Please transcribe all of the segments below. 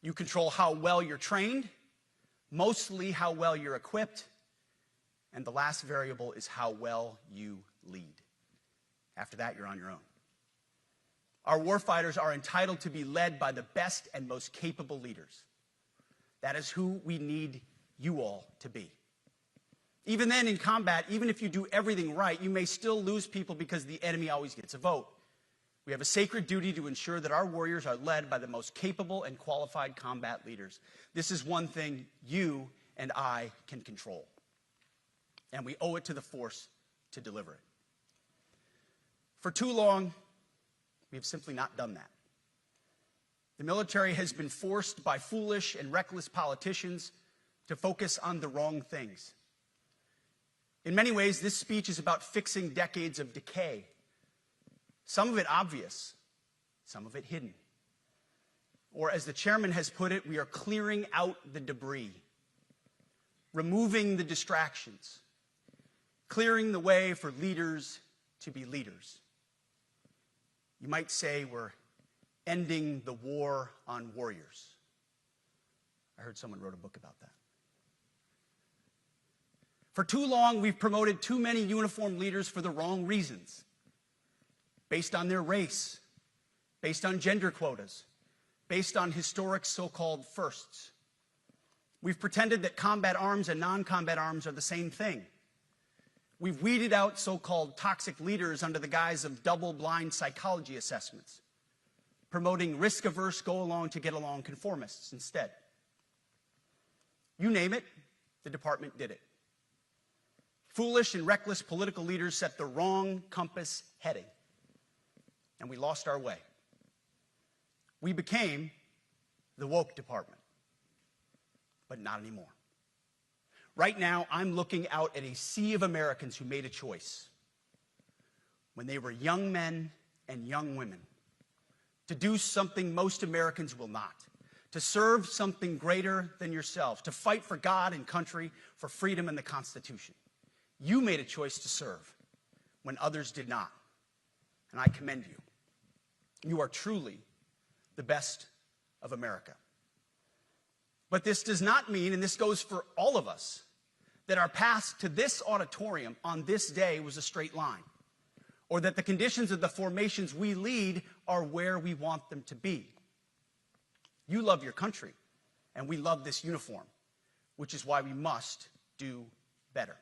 You control how well you're trained, mostly how well you're equipped, and the last variable is how well you lead. After that, you're on your own. Our warfighters are entitled to be led by the best and most capable leaders. That is who we need you all to be. Even then, in combat, even if you do everything right, you may still lose people because the enemy always gets a vote. We have a sacred duty to ensure that our warriors are led by the most capable and qualified combat leaders. This is one thing you and I can control, and we owe it to the force to deliver it. For too long, we have simply not done that. The military has been forced by foolish and reckless politicians to focus on the wrong things. In many ways, this speech is about fixing decades of decay. Some of it obvious, some of it hidden. Or as the chairman has put it, we are clearing out the debris, removing the distractions, clearing the way for leaders to be leaders. You might say we're ending the war on warriors. I heard someone wrote a book about that. For too long, we've promoted too many uniformed leaders for the wrong reasons, based on their race, based on gender quotas, based on historic so-called firsts. We've pretended that combat arms and non-combat arms are the same thing. We've weeded out so-called toxic leaders under the guise of double-blind psychology assessments, promoting risk-averse, go-along-to-get-along conformists instead. You name it, the department did it. Foolish and reckless political leaders set the wrong compass heading, and we lost our way. We became the woke department, but not anymore. Right now, I'm looking out at a sea of Americans who made a choice when they were young men and young women to do something most Americans will not, to serve something greater than yourself, to fight for God and country, for freedom and the Constitution. You made a choice to serve when others did not, and I commend you. You are truly the best of America. But this does not mean, and this goes for all of us, that our path to this auditorium on this day was a straight line, or that the conditions of the formations we lead are where we want them to be. You love your country, and we love this uniform, which is why we must do better.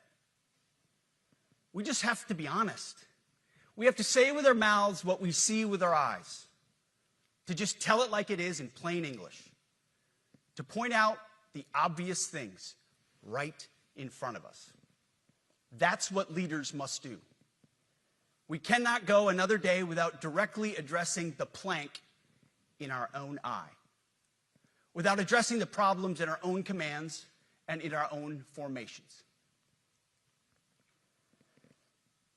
We just have to be honest. We have to say with our mouths what we see with our eyes, to just tell it like it is in plain English, to point out the obvious things right in front of us. That's what leaders must do. We cannot go another day without directly addressing the plank in our own eye, without addressing the problems in our own commands and in our own formations.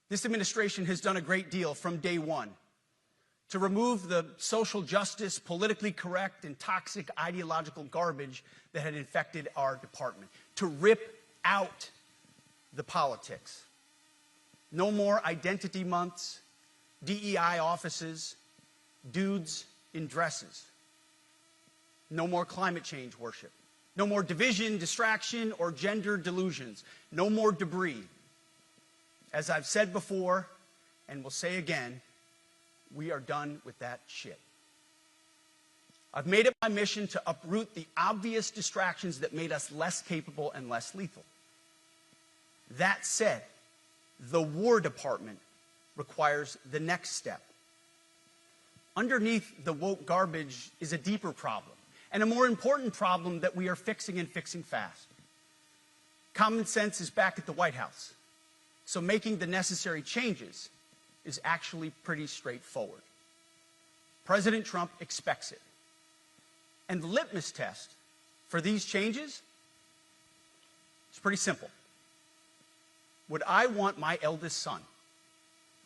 This administration has done a great deal from day one to remove the social justice, politically correct, and toxic ideological garbage that had infected our department, to rip out the politics. No more identity months, DEI offices, dudes in dresses. No more climate change worship. No more division, distraction, or gender delusions. No more debris. As I've said before, and will say again, we are done with that shit. I've made it my mission to uproot the obvious distractions that made us less capable and less lethal. That said, the War Department requires the next step. Underneath the woke garbage is a deeper problem, and a more important problem that we are fixing and fixing fast. Common sense is back at the White House, so making the necessary changes is actually pretty straightforward. President Trump expects it. And the litmus test for these changes is pretty simple. Would I want my eldest son,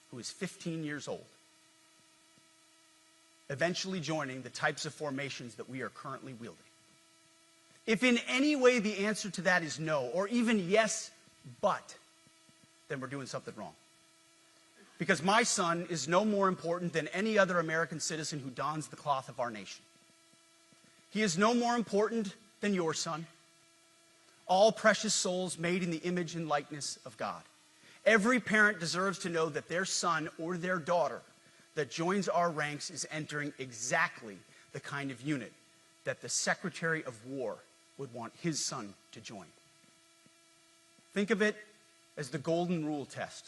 who is 15 years old, eventually joining the types of formations that we are currently wielding? If in any way the answer to that is no, or even yes, but, then we're doing something wrong. Because my son is no more important than any other American citizen who dons the cloth of our nation. He is no more important than your son. All precious souls made in the image and likeness of God. Every parent deserves to know that their son or their daughter that joins our ranks is entering exactly the kind of unit that the Secretary of War would want his son to join. Think of it as the golden rule test.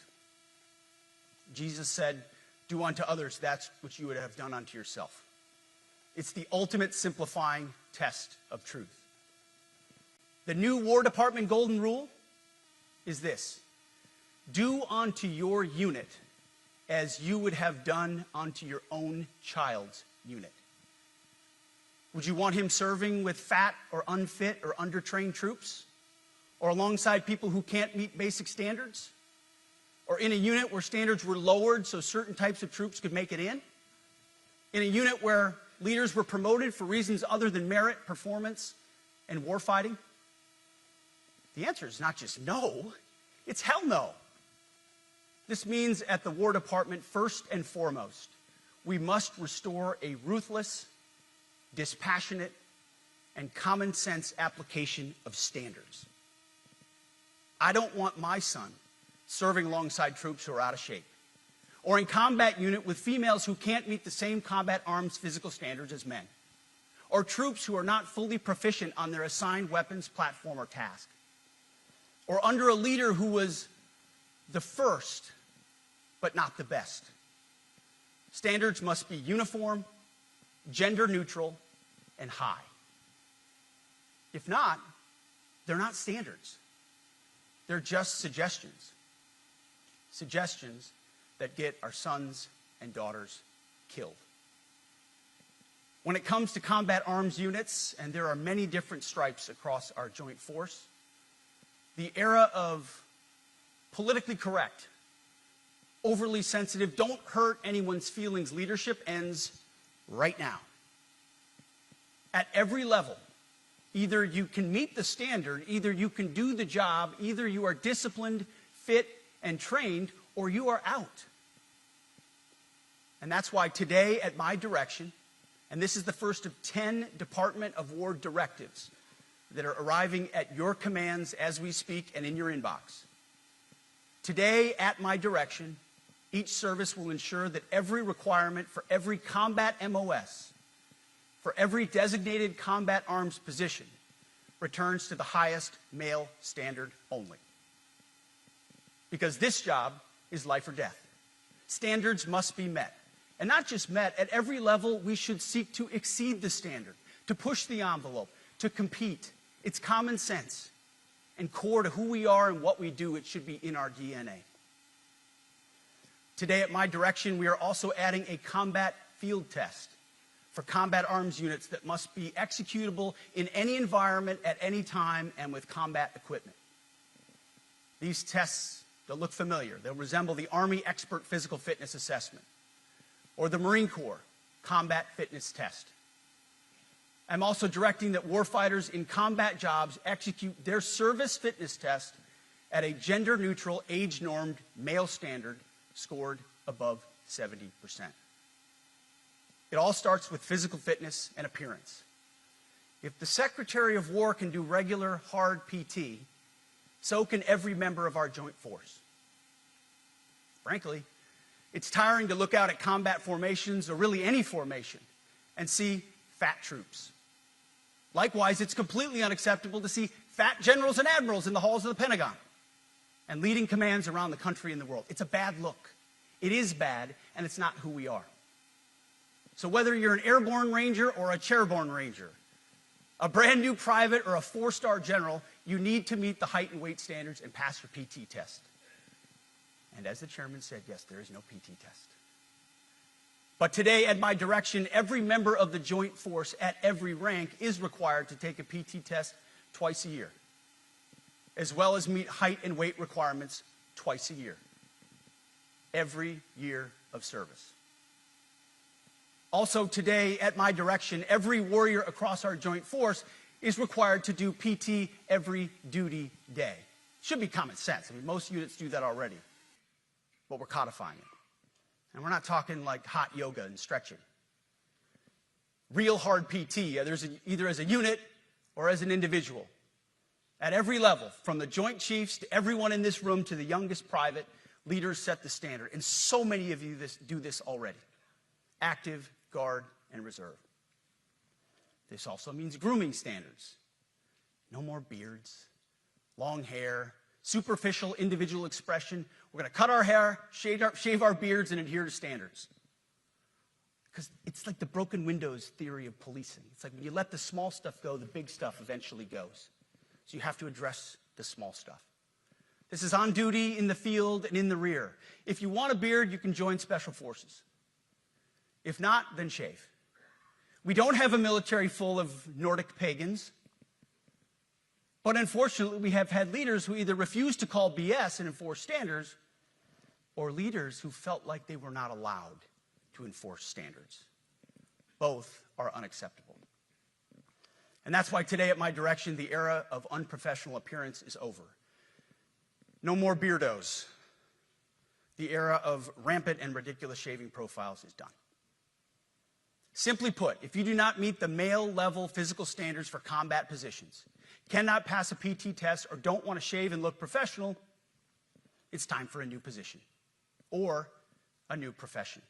Jesus said, "Do unto others that which you would have done unto yourself." It's the ultimate simplifying test of truth. The new War Department golden rule is this: do unto your unit as you would have done unto your own child's unit. Would you want him serving with fat or unfit or undertrained troops? Or alongside people who can't meet basic standards? Or in a unit where standards were lowered so certain types of troops could make it in? In a unit where leaders were promoted for reasons other than merit, performance, and warfighting? The answer is not just no, it's hell no. This means at the War Department, first and foremost, we must restore a ruthless, dispassionate, and common sense application of standards. I don't want my son serving alongside troops who are out of shape, or in combat unit with females who can't meet the same combat arms physical standards as men, or troops who are not fully proficient on their assigned weapons, platform, or task, or under a leader who was the first but not the best. Standards must be uniform, gender neutral, and high. If not, they're not standards. They're just suggestions. Suggestions that get our sons and daughters killed. When it comes to combat arms units, and there are many different stripes across our joint force, the era of politically correct, overly sensitive, don't hurt anyone's feelings leadership ends right now. At every level, either you can meet the standard, either you can do the job, either you are disciplined, fit, and trained, or you are out. And that's why today, at my direction, and this is the first of 10 Department of War directives that are arriving at your commands as we speak and in your inbox. Today, at my direction, each service will ensure that every requirement for every combat MOS, for every designated combat arms position, returns to the highest male standard only. Because this job is life or death. Standards must be met. And not just met, at every level we should seek to exceed the standard, to push the envelope, to compete. It's common sense and core to who we are and what we do. It should be in our DNA. Today, at my direction, we are also adding a combat field test for combat arms units that must be executable in any environment at any time and with combat equipment. These tests, they'll look familiar. They'll resemble the Army Expert Physical Fitness Assessment or the Marine Corps Combat Fitness Test. I'm also directing that warfighters in combat jobs execute their service fitness test at a gender-neutral, age-normed male standard scored above 70%. It all starts with physical fitness and appearance. If the Secretary of War can do regular, hard PT, so can every member of our joint force. Frankly, it's tiring to look out at combat formations, or really any formation, and see fat troops. Likewise, it's completely unacceptable to see fat generals and admirals in the halls of the Pentagon and leading commands around the country and the world. It's a bad look. It is bad, and it's not who we are. So whether you're an airborne ranger or a chairborne ranger, a brand new private or a 4-star general, you need to meet the height and weight standards and pass your PT test. And as the chairman said, yes, there is no PT test. But today, at my direction, every member of the joint force at every rank is required to take a PT test twice a year, as well as meet height and weight requirements twice a year, every year of service. Also today, at my direction, every warrior across our joint force is required to do PT every duty day. Should be common sense. I mean, most units do that already, but we're codifying it. And we're not talking like hot yoga and stretching. real hard PT, either as a unit or as an individual. At every level, from the Joint Chiefs to everyone in this room to the youngest private, leaders set the standard. And so many of you do this already. Active, Guard, and Reserve. This also means grooming standards. No more beards, long hair, superficial individual expression. We're going to cut our hair, shave our beards, and adhere to standards. Because it's like the broken windows theory of policing. It's like when you let the small stuff go, the big stuff eventually goes. So you have to address the small stuff. This is on duty, in the field, and in the rear. If you want a beard, you can join Special Forces. If not, then shave. We don't have a military full of Nordic pagans. But unfortunately, we have had leaders who either refuse to call BS and enforce standards, or leaders who felt like they were not allowed to enforce standards. Both are unacceptable. And that's why today, at my direction, the era of unprofessional appearance is over. No more beardos. The era of rampant and ridiculous shaving profiles is done. Simply put, if you do not meet the male-level physical standards for combat positions, cannot pass a PT test, or don't want to shave and look professional, it's time for a new position or a new profession.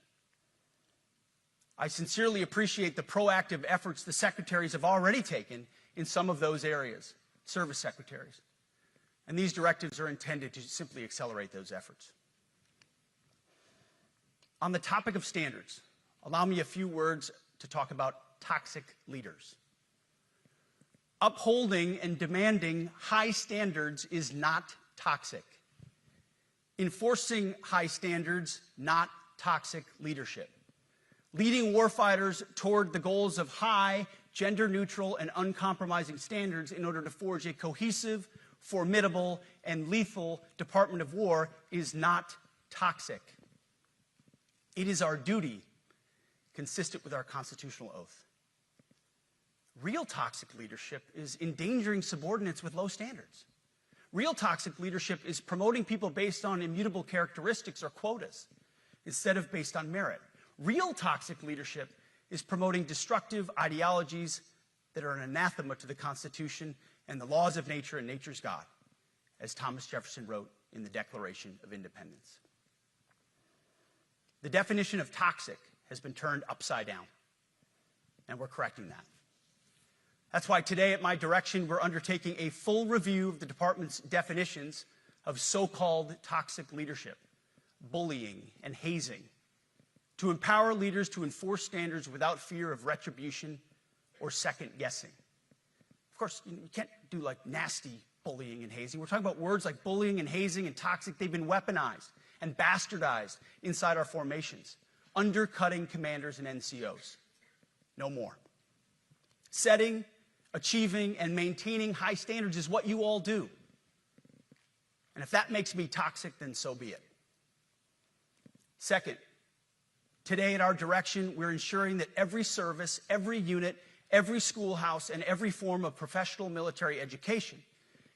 I sincerely appreciate the proactive efforts the secretaries have already taken in some of those areas, service secretaries. And these directives are intended to simply accelerate those efforts. On the topic of standards, allow me a few words to talk about toxic leaders. Upholding and demanding high standards is not toxic. Enforcing high standards, not toxic leadership. Leading warfighters toward the goals of high, gender-neutral, and uncompromising standards in order to forge a cohesive, formidable, and lethal Department of War is not toxic. It is our duty, consistent with our constitutional oath. Real toxic leadership is endangering subordinates with low standards. Real toxic leadership is promoting people based on immutable characteristics or quotas instead of based on merit. Real toxic leadership is promoting destructive ideologies that are an anathema to the Constitution and the laws of nature and nature's God, as Thomas Jefferson wrote in the Declaration of Independence. The definition of toxic has been turned upside down, and we're correcting that. That's why today, at my direction, we're undertaking a full review of the department's definitions of so-called toxic leadership, bullying, and hazing, to empower leaders to enforce standards without fear of retribution or second guessing. Of course, you can't do like nasty bullying and hazing. We're talking about words like bullying and hazing and toxic. They've been weaponized and bastardized inside our formations, undercutting commanders and NCOs. No more. Setting, achieving, and maintaining high standards is what you all do. And if that makes me toxic, then so be it. Second, today at our direction, we're ensuring that every service, every unit, every schoolhouse, and every form of professional military education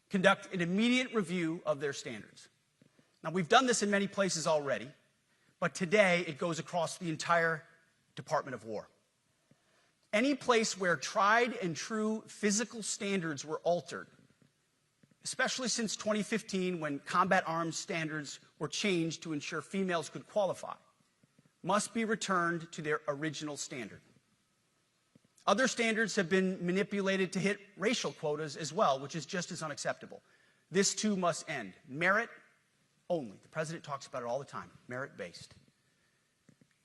conduct an immediate review of their standards. Now, we've done this in many places already, but today it goes across the entire Department of War. Any place where tried and true physical standards were altered, especially since 2015 when combat arms standards were changed to ensure females could qualify, must be returned to their original standard. Other standards have been manipulated to hit racial quotas as well, which is just as unacceptable. This too must end. Merit only. The president talks about it all the time, merit-based.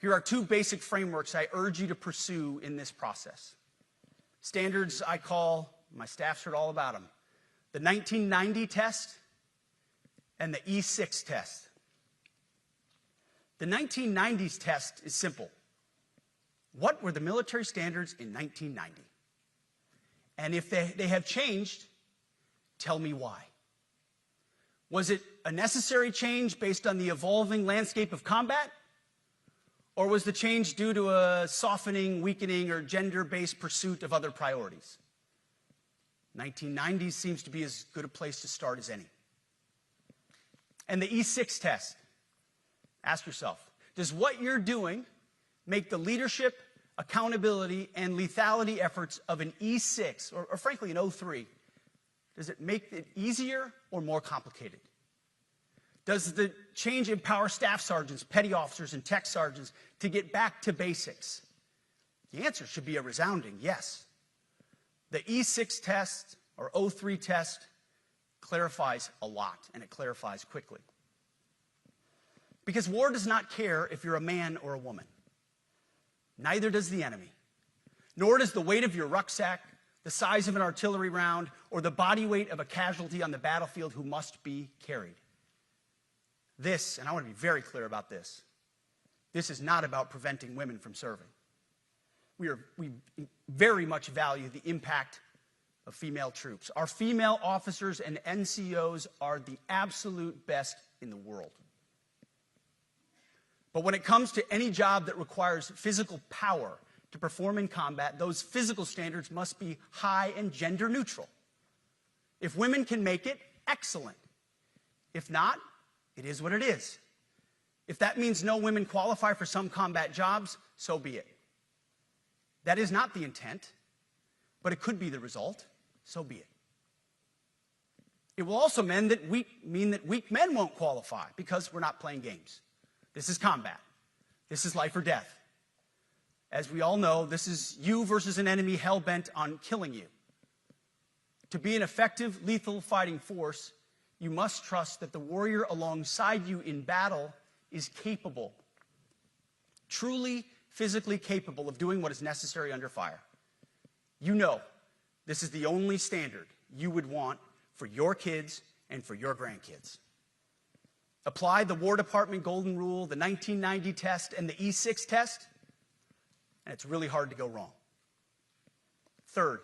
Here are two basic frameworks I urge you to pursue in this process. Standards I call, my staff's heard all about them, the 1990 test and the E6 test. The 1990s test is simple. What were the military standards in 1990? And if they have changed, tell me why. Was it a necessary change based on the evolving landscape of combat? Or was the change due to a softening, weakening, or gender-based pursuit of other priorities? 1990s seems to be as good a place to start as any. And the E6 test. Ask yourself, does what you're doing make the leadership accountability, and lethality efforts of an E6, or frankly an O3, does it make it easier or more complicated? Does the change empower staff sergeants, petty officers, and tech sergeants to get back to basics? The answer should be a resounding yes. The E6 test, or O3 test, clarifies a lot, and it clarifies quickly. Because war does not care if you're a man or a woman. Neither does the enemy. Nor does the weight of your rucksack, the size of an artillery round, or the body weight of a casualty on the battlefield who must be carried. This, and I want to be very clear about this, this is not about preventing women from serving. We very much value the impact of female troops. Our female officers and NCOs are the absolute best in the world. But when it comes to any job that requires physical power to perform in combat, those physical standards must be high and gender neutral. If women can make it, excellent. If not, it is what it is. If that means no women qualify for some combat jobs, so be it. That is not the intent, but it could be the result, so be it. It will also mean that weak men won't qualify because we're not playing games. This is combat. This is life or death. As we all know, this is you versus an enemy hell-bent on killing you. To be an effective, lethal fighting force, you must trust that the warrior alongside you in battle is capable, truly physically capable of doing what is necessary under fire. You know this is the only standard you would want for your kids and for your grandkids. Apply the War Department Golden Rule, the 1990 test, and the E6 test, and it's really hard to go wrong. Third,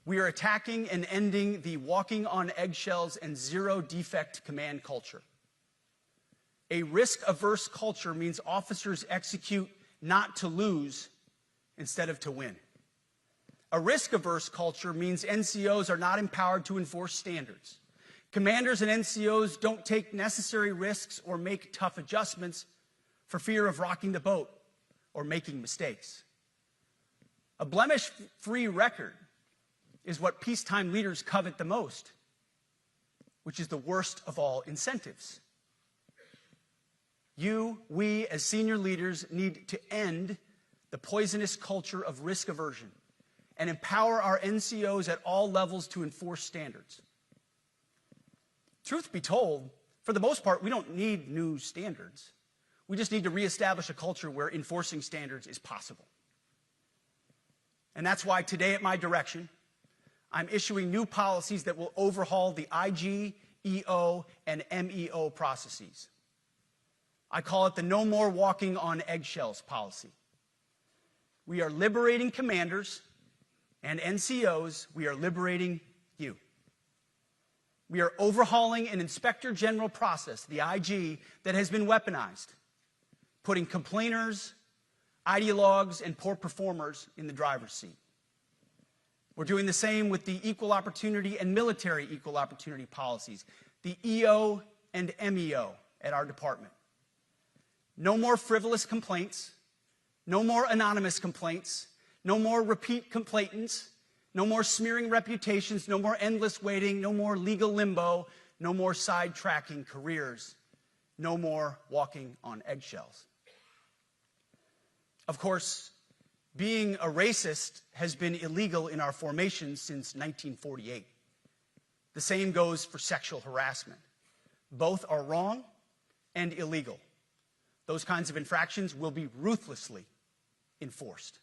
we are attacking and ending the walking on eggshells and zero-defect command culture. A risk-averse culture means officers execute not to lose instead of to win. A risk-averse culture means NCOs are not empowered to enforce standards. Commanders and NCOs don't take necessary risks or make tough adjustments for fear of rocking the boat or making mistakes. A blemish-free record is what peacetime leaders covet the most, which is the worst of all incentives. We, as senior leaders, need to end the poisonous culture of risk aversion and empower our NCOs at all levels to enforce standards. Truth be told, for the most part, we don't need new standards. We just need to reestablish a culture where enforcing standards is possible. And that's why today, at my direction, I'm issuing new policies that will overhaul the IG, EO, and MEO processes. I call it the No More Walking on Eggshells policy. We are liberating commanders and NCOs. We are liberating you. We are overhauling an Inspector General process, the IG, that has been weaponized, putting complainers, ideologues, and poor performers in the driver's seat. We're doing the same with the equal opportunity and military equal opportunity policies, the EO and MEO at our department. No more frivolous complaints, no more anonymous complaints, no more repeat complainants, no more smearing reputations, no more endless waiting, no more legal limbo, no more sidetracking careers, no more walking on eggshells. Of course, being a racist has been illegal in our formation since 1948. The same goes for sexual harassment. Both are wrong and illegal. Those kinds of infractions will be ruthlessly enforced.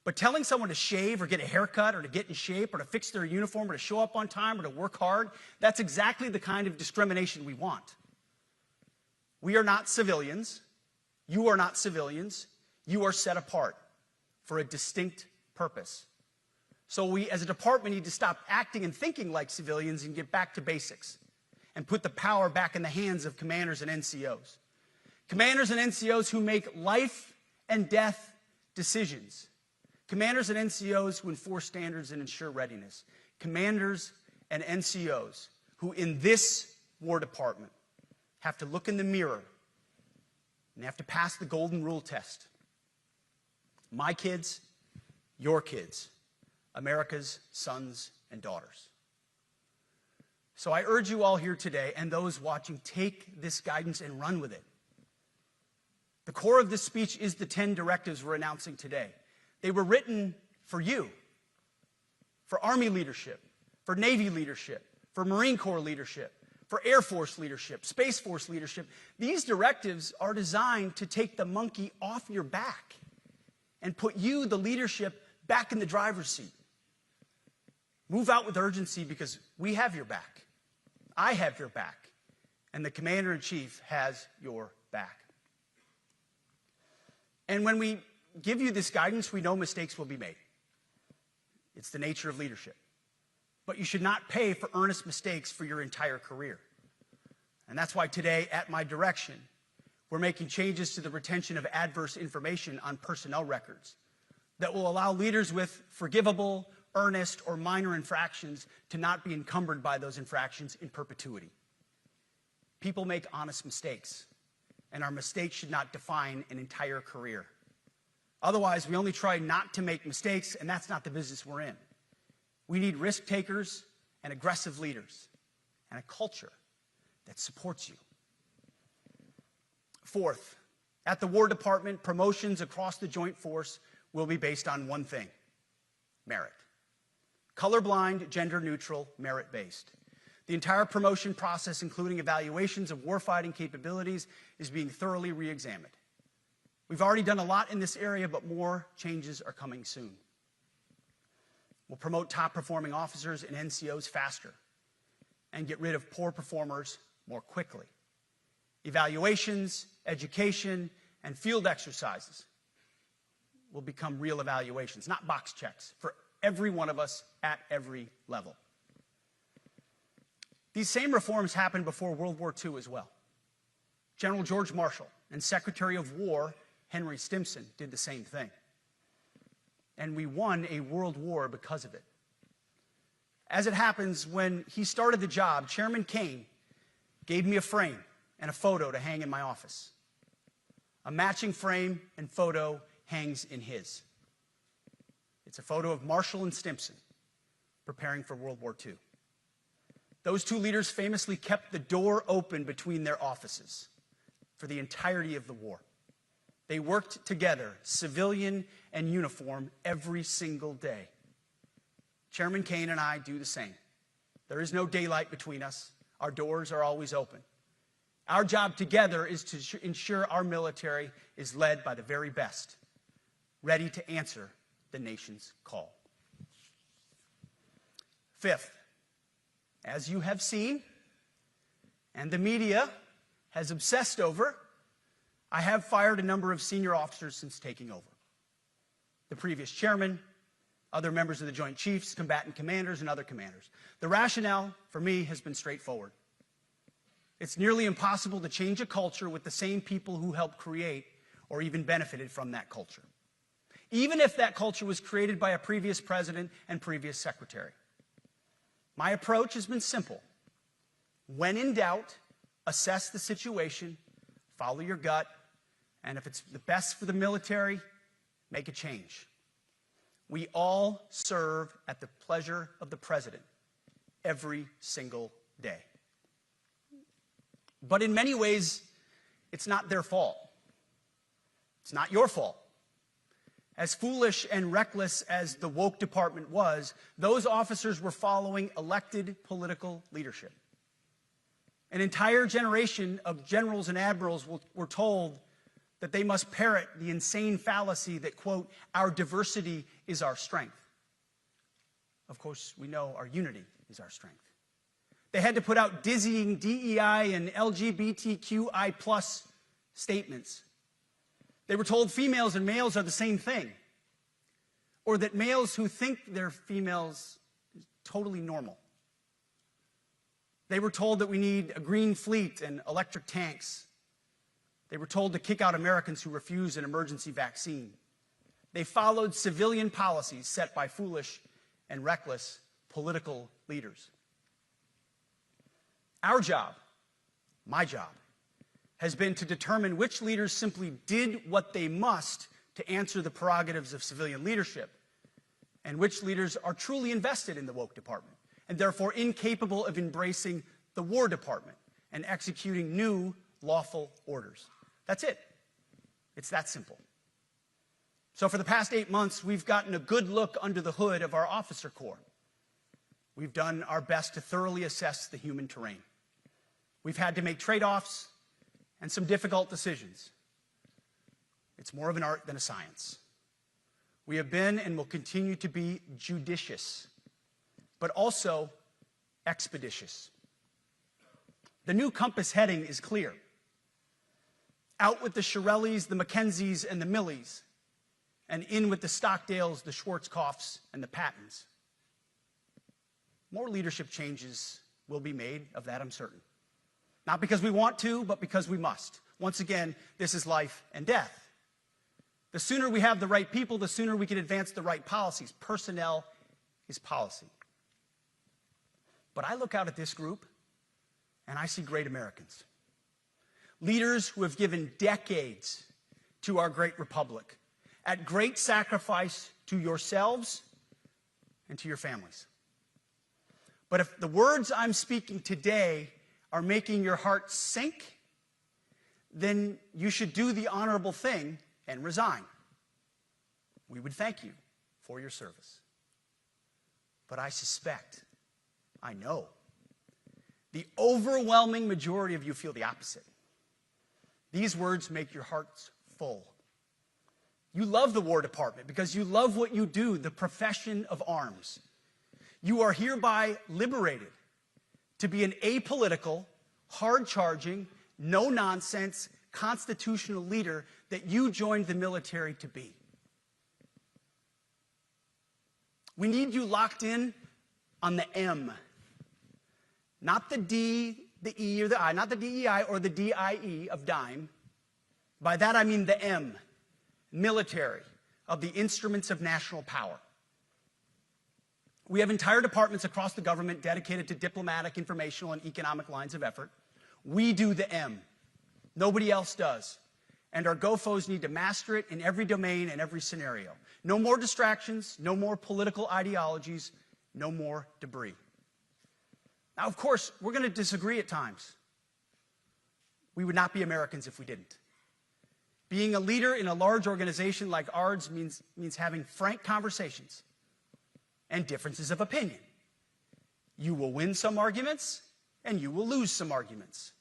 But telling someone to shave or get a haircut or to get in shape or to fix their uniform or to show up on time or to work hard, that's exactly the kind of discrimination we want. We are not civilians. You are not civilians. You are set apart for a distinct purpose. So we, as a department, need to stop acting and thinking like civilians and get back to basics and put the power back in the hands of commanders and NCOs. Commanders and NCOs who make life and death decisions. Commanders and NCOs who enforce standards and ensure readiness. Commanders and NCOs who, in this War Department, have to look in the mirror and they have to pass the golden rule test. My kids, your kids, America's sons and daughters. So I urge you all here today, and those watching, take this guidance and run with it. The core of this speech is the 10 directives we're announcing today. They were written for you, for Army leadership, for Navy leadership, for Marine Corps leadership, for Air Force leadership, Space Force leadership. These directives are designed to take the monkey off your back and put you, the leadership, back in the driver's seat. Move out with urgency because we have your back. I have your back. And the Commander-in-Chief has your back. And when we give you this guidance, we know mistakes will be made. It's the nature of leadership. But you should not pay for earnest mistakes for your entire career. And that's why today, at my direction, we're making changes to the retention of adverse information on personnel records that will allow leaders with forgivable, earnest, or minor infractions to not be encumbered by those infractions in perpetuity. People make honest mistakes, and our mistakes should not define an entire career. Otherwise, we only try not to make mistakes, and that's not the business we're in. We need risk takers and aggressive leaders and a culture that supports you. Fourth, at the War Department, promotions across the Joint Force will be based on one thing: merit. Colorblind, gender-neutral, merit-based. The entire promotion process, including evaluations of warfighting capabilities, is being thoroughly re-examined. We've already done a lot in this area, but more changes are coming soon. We'll promote top-performing officers and NCOs faster and get rid of poor performers more quickly. Evaluations, education, and field exercises will become real evaluations, not box checks, for every one of us at every level. These same reforms happened before World War II as well. General George Marshall and Secretary of War Henry Stimson did the same thing. And we won a world war because of it. As it happens, when he started the job, Chairman Kane gave me a frame and a photo to hang in my office. A matching frame and photo hangs in his. It's a photo of Marshall and Stimson preparing for World War II. Those two leaders famously kept the door open between their offices for the entirety of the war. They worked together, civilian and uniform, every single day. Chairman Kane and I do the same. There is no daylight between us. Our doors are always open. Our job together is to ensure our military is led by the very best, ready to answer the nation's call. Fifth, as you have seen, and the media has obsessed over, I have fired a number of senior officers since taking over. The previous chairman, other members of the Joint Chiefs, combatant commanders, and other commanders. The rationale for me has been straightforward. It's nearly impossible to change a culture with the same people who helped create or even benefited from that culture, even if that culture was created by a previous president and previous secretary. My approach has been simple. When in doubt, assess the situation, follow your gut, and if it's the best for the military, make a change. We all serve at the pleasure of the president every single day. But in many ways, it's not their fault. It's not your fault. As foolish and reckless as the woke department was, those officers were following elected political leadership. An entire generation of generals and admirals were told that they must parrot the insane fallacy that, quote, our diversity is our strength. Of course, we know our unity is our strength. They had to put out dizzying DEI and LGBTQI+ statements. They were told females and males are the same thing, or that males who think they're females is totally normal. They were told that we need a green fleet and electric tanks. They were told to kick out Americans who refuse an emergency vaccine. They followed civilian policies set by foolish and reckless political leaders. Our job, my job, has been to determine which leaders simply did what they must to answer the prerogatives of civilian leadership, and which leaders are truly invested in the woke department, and therefore incapable of embracing the War Department and executing new lawful orders. That's it. It's that simple. So for the past 8 months, we've gotten a good look under the hood of our officer corps. We've done our best to thoroughly assess the human terrain. We've had to make trade-offs and some difficult decisions. It's more of an art than a science. We have been and will continue to be judicious, but also expeditious. The new compass heading is clear. Out with the Shirellis, the Mackenzies, and the Millies, and in with the Stockdales, the Schwarzkopfs, and the Pattons. More leadership changes will be made, of that I'm certain. Not because we want to, but because we must. Once again, this is life and death. The sooner we have the right people, the sooner we can advance the right policies. Personnel is policy. But I look out at this group, and I see great Americans. Leaders who have given decades to our great republic, at great sacrifice to yourselves and to your families. But if the words I'm speaking today are making your heart sink, then you should do the honorable thing and resign. We would thank you for your service. But I suspect, I know, the overwhelming majority of you feel the opposite. These words make your hearts full. You love the War Department because you love what you do, the profession of arms. You are hereby liberated to be an apolitical, hard-charging, no-nonsense, constitutional leader that you joined the military to be. We need you locked in on the M, not the D, the E, or the I, not the DEI or the DIE of dime. By that I mean the M, military, of the instruments of national power. We have entire departments across the government dedicated to diplomatic, informational, and economic lines of effort. We do the M. Nobody else does. And our GOFOs need to master it in every domain and every scenario. No more distractions, no more political ideologies, no more debris. Now, of course, we're going to disagree at times. We would not be Americans if we didn't. Being a leader in a large organization like ours means having frank conversations and differences of opinion. You will win some arguments, and you will lose some arguments.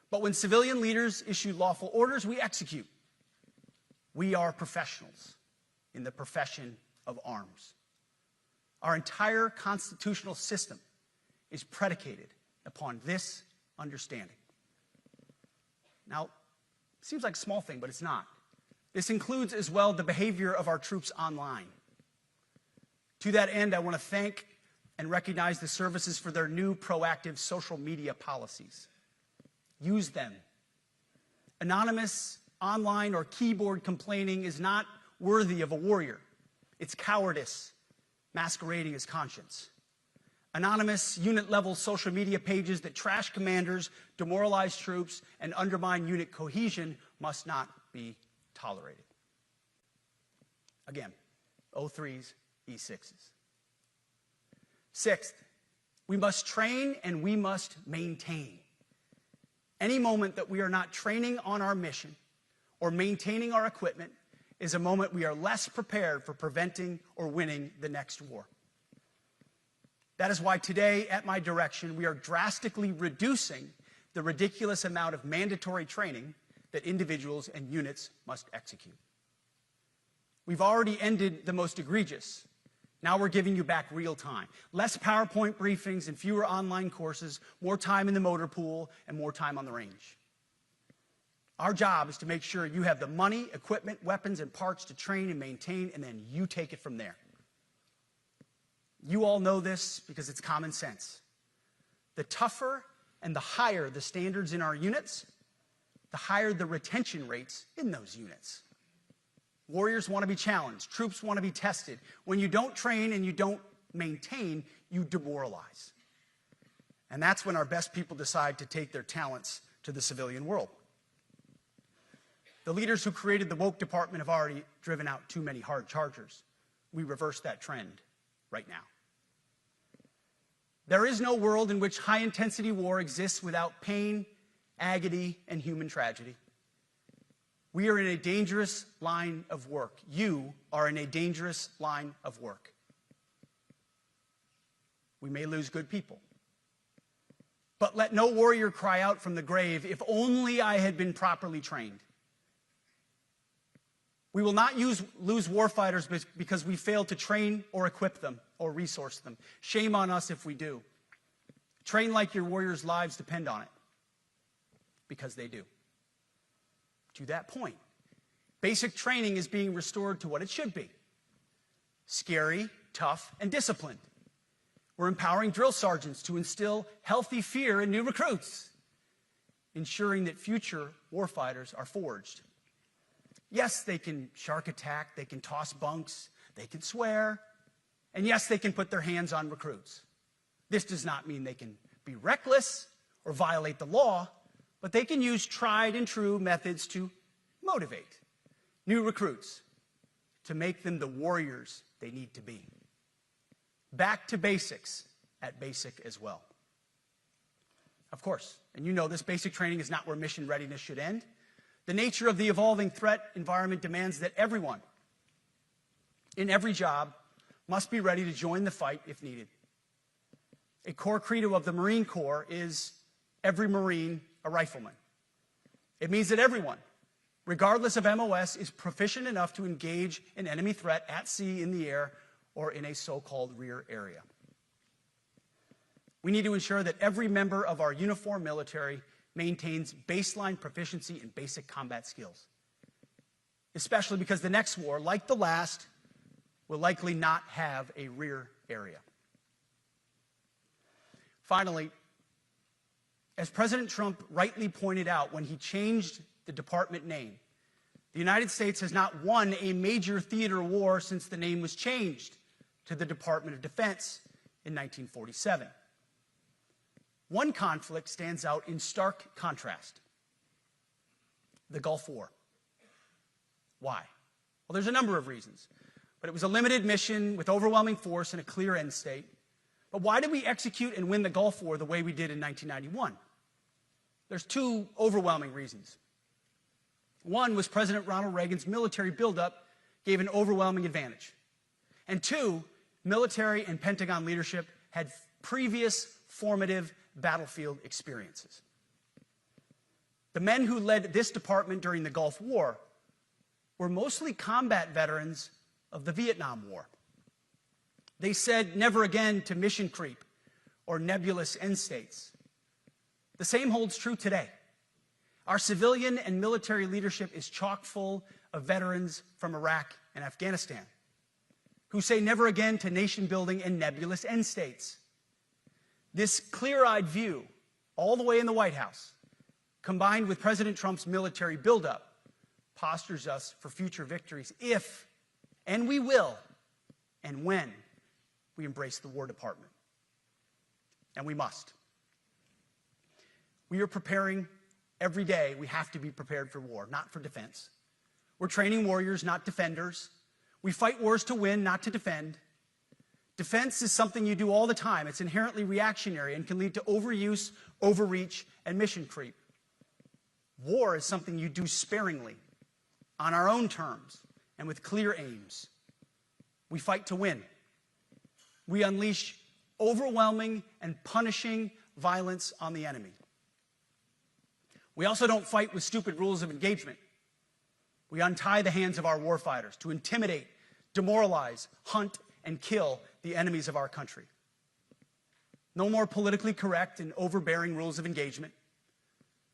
But when civilian leaders issue lawful orders, we execute. We are professionals in the profession of arms. Our entire constitutional system is predicated upon this understanding. Now, it seems like a small thing, but it's not. This includes as well the behavior of our troops online. To that end, I want to thank and recognize the services for their new proactive social media policies. Use them. Anonymous, online, or keyboard complaining is not worthy of a warrior. It's cowardice masquerading as conscience. Anonymous, unit-level social media pages that trash commanders, demoralize troops, and undermine unit cohesion must not be tolerated. Again, O3s, E6s. Sixth, we must train and we must maintain. Any moment that we are not training on our mission or maintaining our equipment is a moment we are less prepared for preventing or winning the next war. That is why today, at my direction, we are drastically reducing the ridiculous amount of mandatory training that individuals and units must execute. We've already ended the most egregious. Now we're giving you back real time. Less PowerPoint briefings and fewer online courses, more time in the motor pool, and more time on the range. Our job is to make sure you have the money, equipment, weapons, and parts to train and maintain, and then you take it from there. You all know this because it's common sense. The tougher and the higher the standards in our units, the higher the retention rates in those units. Warriors want to be challenged. Troops want to be tested. When you don't train and you don't maintain, you demoralize. And that's when our best people decide to take their talents to the civilian world. The leaders who created the woke department have already driven out too many hard chargers. We reverse that trend right now. There is no world in which high-intensity war exists without pain, agony, and human tragedy. We are in a dangerous line of work. You are in a dangerous line of work. We may lose good people. But let no warrior cry out from the grave, "If only I had been properly trained." We will not lose warfighters because we failed to train or equip them or resource them. Shame on us if we do. Train like your warriors' lives depend on it, because they do. To that point, basic training is being restored to what it should be: scary, tough, and disciplined. We're empowering drill sergeants to instill healthy fear in new recruits, ensuring that future warfighters are forged. Yes, they can shark attack, they can toss bunks, they can swear, and yes, they can put their hands on recruits. This does not mean they can be reckless or violate the law, but they can use tried and true methods to motivate new recruits, to make them the warriors they need to be. Back to basics at basic as well. Of course, and you know this, basic training is not where mission readiness should end. The nature of the evolving threat environment demands that everyone, in every job, must be ready to join the fight if needed. A core credo of the Marine Corps is every Marine a rifleman. It means that everyone, regardless of MOS, is proficient enough to engage an enemy threat at sea, in the air, or in a so-called rear area. We need to ensure that every member of our uniformed military maintains baseline proficiency in basic combat skills, especially because the next war, like the last, will likely not have a rear area. Finally, as President Trump rightly pointed out when he changed the department name, the United States has not won a major theater war since the name was changed to the Department of Defense in 1947. One conflict stands out in stark contrast: the Gulf War. Why? Well, there's a number of reasons, but it was a limited mission with overwhelming force and a clear end state. But why did we execute and win the Gulf War the way we did in 1991? There's two overwhelming reasons. One was President Ronald Reagan's military buildup gave an overwhelming advantage. And two, military and Pentagon leadership had previous formative battlefield experiences. The men who led this department during the Gulf War were mostly combat veterans of the Vietnam War. They said never again to mission creep or nebulous end states. The same holds true today. Our civilian and military leadership is chock full of veterans from Iraq and Afghanistan who say never again to nation building and nebulous end states. This clear-eyed view, all the way in the White House, combined with President Trump's military buildup, postures us for future victories if, and we will, and when we embrace the War Department. And we must. We are preparing every day. We have to be prepared for war, not for defense. We're training warriors, not defenders. We fight wars to win, not to defend. Defense is something you do all the time. It's inherently reactionary and can lead to overuse, overreach, and mission creep. War is something you do sparingly, on our own terms, and with clear aims. We fight to win. We unleash overwhelming and punishing violence on the enemy. We also don't fight with stupid rules of engagement. We untie the hands of our warfighters to intimidate, demoralize, hunt, and kill the enemies of our country. No more politically correct and overbearing rules of engagement.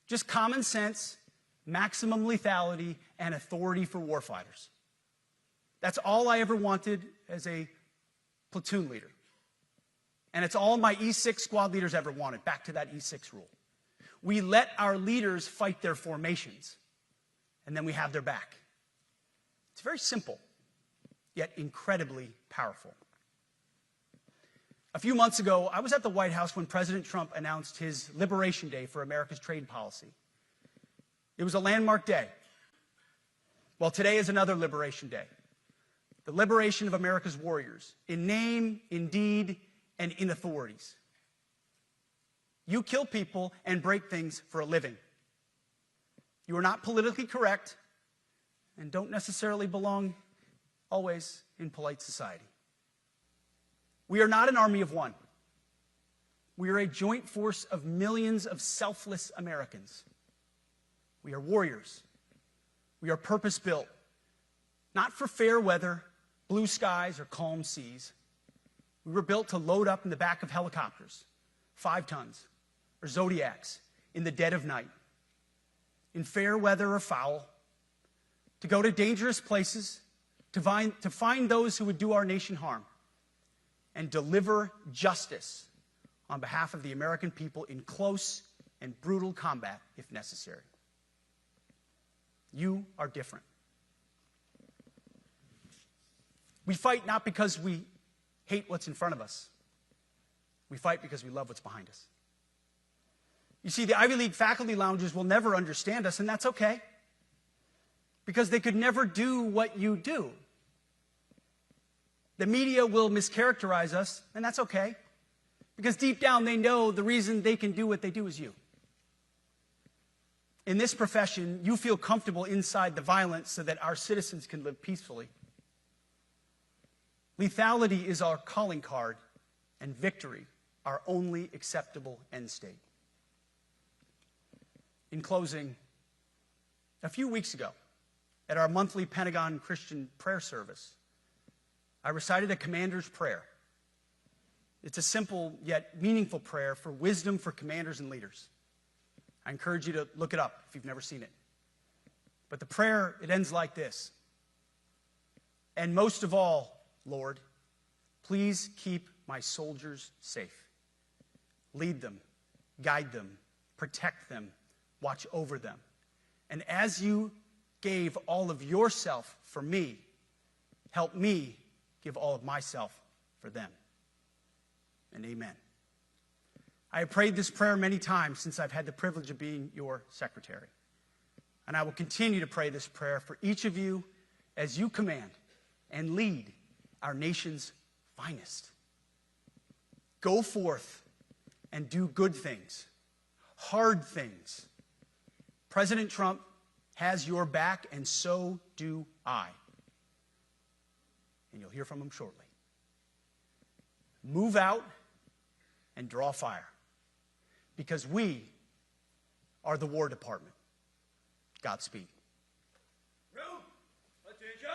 Just common sense, maximum lethality, and authority for warfighters. That's all I ever wanted as a platoon leader. And it's all my E6 squad leaders ever wanted, back to that E6 rule. We let our leaders fight their formations, and then we have their back. It's very simple, yet incredibly powerful. A few months ago, I was at the White House when President Trump announced his Liberation Day for America's trade policy. It was a landmark day. Well, today is another Liberation Day. The liberation of America's warriors, in name, in deed, and in authorities. You kill people and break things for a living. You are not politically correct and don't necessarily belong always in polite society. We are not an army of one. We are a joint force of millions of selfless Americans. We are warriors. We are purpose-built, not for fair weather, blue skies, or calm seas. We were built to load up in the back of helicopters, 5 tons, or Zodiacs in the dead of night, in fair weather or foul, to go to dangerous places, to find those who would do our nation harm, and deliver justice on behalf of the American people in close and brutal combat if necessary. You are different. We fight not because we hate what's in front of us. We fight because we love what's behind us. You see, the Ivy League faculty lounges will never understand us, and that's okay, because they could never do what you do. The media will mischaracterize us, and that's okay, because deep down they know the reason they can do what they do is you. In this profession, you feel comfortable inside the violence so that our citizens can live peacefully. Lethality is our calling card, and victory our only acceptable end state. In closing, a few weeks ago, at our monthly Pentagon Christian prayer service, I recited a commander's prayer. It's a simple yet meaningful prayer for wisdom for commanders and leaders. I encourage you to look it up if you've never seen it. But the prayer, it ends like this. And most of all, Lord, please keep my soldiers safe. Lead them, guide them, protect them, watch over them. And as you gave all of yourself for me, help me give all of myself for them. And amen. I have prayed this prayer many times since I've had the privilege of being your secretary. And I will continue to pray this prayer for each of you as you command and lead our nation's finest. Go forth and do good things, hard things. President Trump has your back, and so do I. And you'll hear from him shortly. Move out and draw fire, because we are the War Department. Godspeed. Room, attention.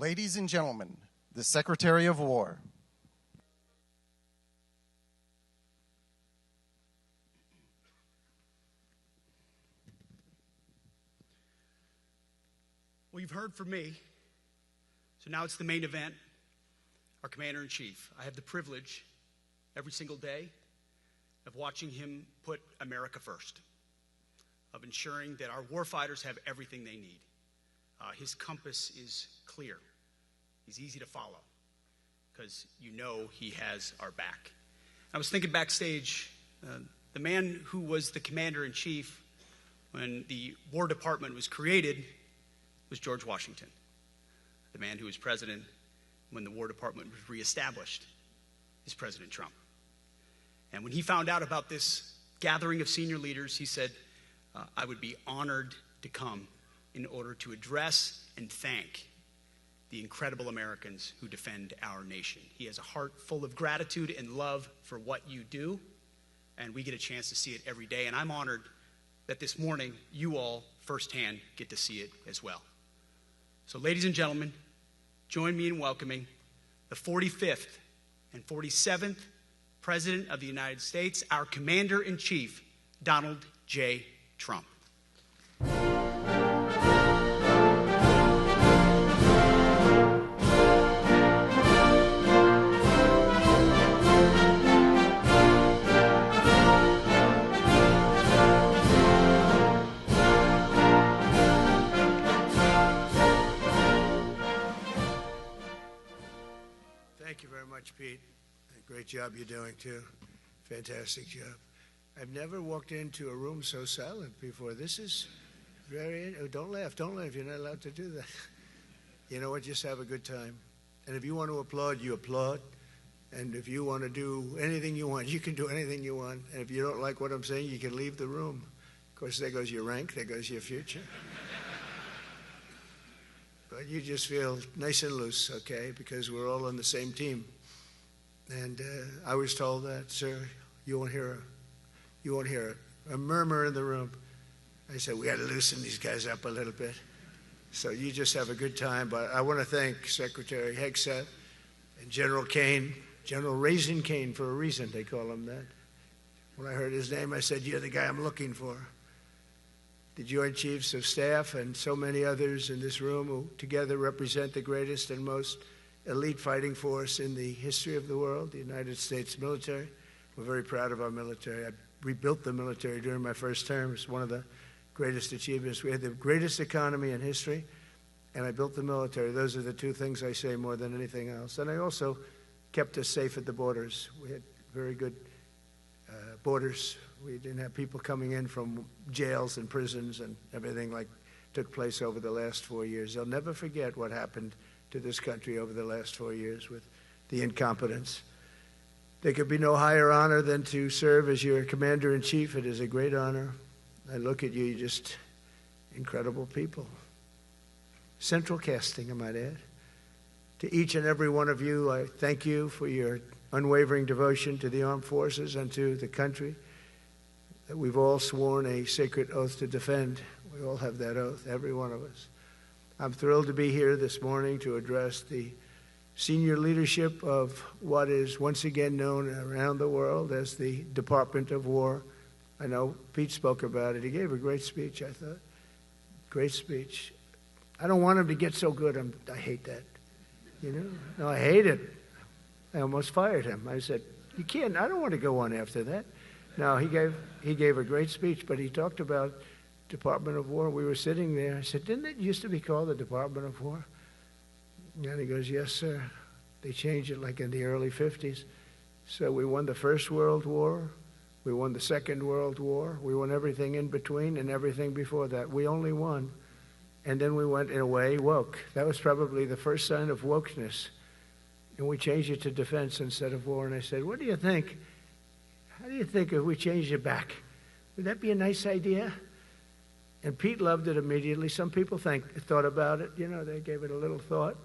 Ladies and gentlemen, the Secretary of War. Well, you've heard from me, so now it's the main event, our Commander-in-Chief. I have the privilege every single day of watching him put America first, of ensuring that our warfighters have everything they need. His compass is clear. He's easy to follow because you know he has our back. I was thinking backstage, the man who was the Commander-in-Chief when the War Department was created was George Washington. The man who was president when the War Department was reestablished is President Trump. And when he found out about this gathering of senior leaders, he said, I would be honored to come in order to address and thank the incredible Americans who defend our nation. He has a heart full of gratitude and love for what you do, and we get a chance to see it every day. And I'm honored that this morning you all firsthand get to see it as well. So ladies and gentlemen, join me in welcoming the 45th and 47th President of the United States, our Commander-in-Chief, Donald J. Trump. Thank you very much, Pete. Great job you're doing, too. Fantastic job. I've never walked into a room so silent before. This is very... Oh, don't laugh. Don't laugh. You're not allowed to do that. You know what? Just have a good time. And if you want to applaud, you applaud. And if you want to do anything you want, you can do anything you want. And if you don't like what I'm saying, you can leave the room. Of course, there goes your rank. There goes your future. But you just feel nice and loose, okay? Because we're all on the same team. And I was told that, sir, you won't hear a murmur in the room. I said, we got to loosen these guys up a little bit. So you just have a good time. But I want to thank Secretary Hegseth and General Kane, General Raisin Kane for a reason, they call him that. When I heard his name, I said, you're the guy I'm looking for. The Joint Chiefs of Staff and so many others in this room who together represent the greatest and most elite fighting force in the history of the world, the United States military. We're very proud of our military. I rebuilt the military during my first term. It's one of the greatest achievements. We had the greatest economy in history, and I built the military. Those are the two things I say more than anything else. And I also kept us safe at the borders. We had very good borders. We didn't have people coming in from jails and prisons and everything like took place over the last 4 years. They'll never forget what happened to this country over the last 4 years with the incompetence. There could be no higher honor than to serve as your Commander-in-Chief. It is a great honor. I look at you, you're just incredible people. Central casting, I might add. To each and every one of you, I thank you for your unwavering devotion to the armed forces and to the country that we've all sworn a sacred oath to defend. We all have that oath, every one of us. I'm thrilled to be here this morning to address the senior leadership of what is once again known around the world as the Department of War. I know Pete spoke about it. He gave a great speech, I thought. Great speech. I don't want him to get so good. I hate that. You know? No, I hate it. I almost fired him. I said, you can't, I don't want to go on after that. No, he gave a great speech, but he talked about Department of War. We were sitting there. I said, didn't it used to be called the Department of War? And he goes, yes, sir. They changed it like in the early 50s. So we won the First World War. We won the Second World War. We won everything in between and everything before that. We only won. And then we went, in a way, woke. That was probably the first sign of wokeness. And we changed it to defense instead of war. And I said, what do you think? How do you think if we changed it back? Would that be a nice idea? And Pete loved it immediately. Some people thought about it. You know, they gave it a little thought.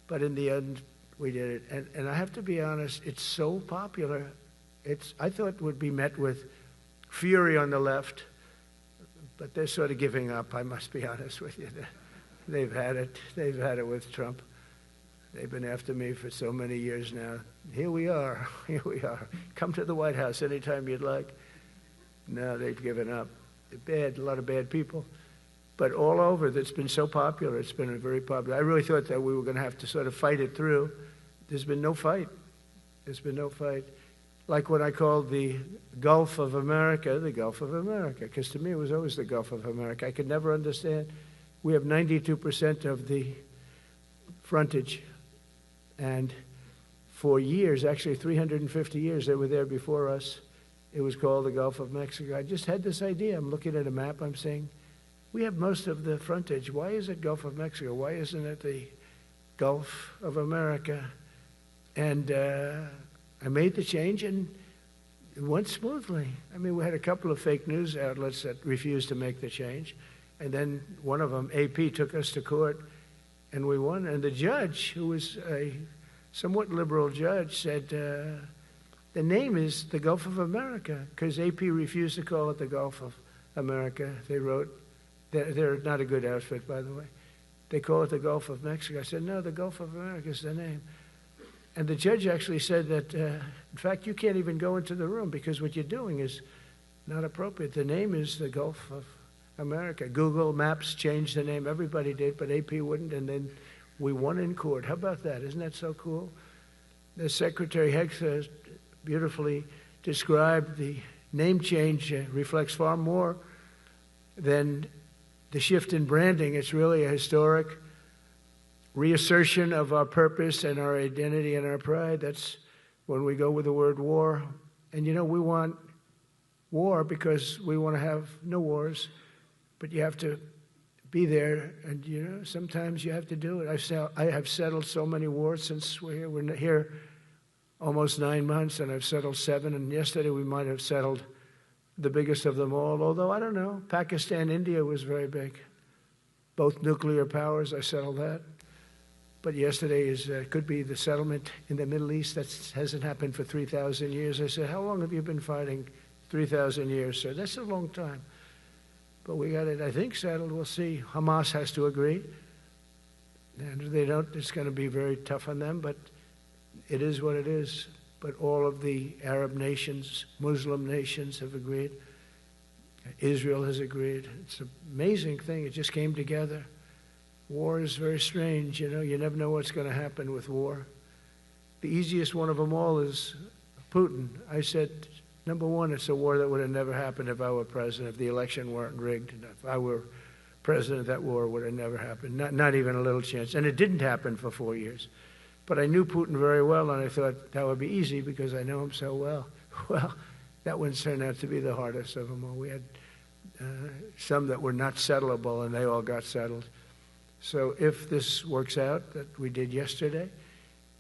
But in the end, we did it. And I have to be honest, it's so popular. I thought it would be met with fury on the left. But they're sort of giving up, I must be honest with you. They've had it. They've had it with Trump. They've been after me for so many years now. Here we are. Here we are. Come to the White House anytime you'd like. No, they've given up. They're bad, a lot of bad people. But all over, that's been so popular. It's been very popular. I really thought that we were going to have to sort of fight it through. There's been no fight. There's been no fight. Like what I called the Gulf of America, the Gulf of America, because to me it was always the Gulf of America. I could never understand. We have 92% of the frontage. And for years, actually 350 years, they were there before us. It was called the Gulf of Mexico. I just had this idea. I'm looking at a map. I'm saying, we have most of the frontage. Why is it Gulf of Mexico? Why isn't it the Gulf of America? And I made the change, and it went smoothly. I mean, we had a couple of fake news outlets that refused to make the change. And then one of them, AP, took us to court, and we won. And the judge, who was a somewhat liberal judge, said, the name is the Gulf of America, because AP refused to call it the Gulf of America. They wrote, they're not a good outfit, by the way. They call it the Gulf of Mexico. I said, no, the Gulf of America is the name. And the judge actually said that, in fact, you can't even go into the room because what you're doing is not appropriate. The name is the Gulf of America. Google Maps changed the name. Everybody did, but AP wouldn't, and then we won in court. How about that? Isn't that so cool? The Secretary Hegseth beautifully described the name change reflects far more than the shift in branding. It's really a historic reassertion of our purpose and our identity and our pride. That's when we go with the word war. And you know, we want war because we want to have no wars, but you have to be there, and you know, sometimes you have to do it. I have settled so many wars since we're here. We're here almost 9 months, and I've settled 7, and yesterday we might have settled the biggest of them all, although I don't know. Pakistan, India was very big. Both nuclear powers, I settled that. But yesterday could be the settlement in the Middle East. That hasn't happened for 3,000 years. I said, how long have you been fighting? 3,000 years, sir. That's a long time. But we got it, I think, settled. We'll see. Hamas has to agree. And if they don't, it's going to be very tough on them. But it is what it is. But all of the Arab nations, Muslim nations have agreed. Israel has agreed. It's an amazing thing. It just came together. War is very strange, you know. You never know what's going to happen with war. The easiest one of them all is Putin. I said, number one, it's a war that would have never happened if I were president, if the election weren't rigged. If I were president, that war would have never happened, not even a little chance. And it didn't happen for 4 years. But I knew Putin very well, and I thought that would be easy because I know him so well. Well, that one turned out to be the hardest of them all. We had some that were not settleable, and they all got settled. So if this works out, that we did yesterday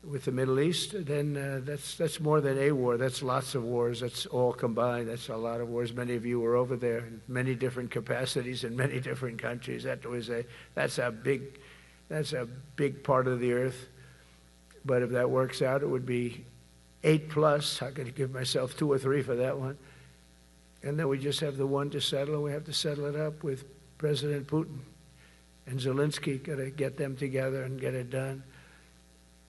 with the Middle East, then that's more than a war. That's lots of wars. That's all combined. That's a lot of wars. Many of you were over there in many different capacities in many different countries. That's a big part of the earth. But if that works out, it would be 8+. I could give myself 2 or 3 for that one. And then we just have the one to settle, and we have to settle it up with President Putin. And Zelensky, got to get them together and get it done.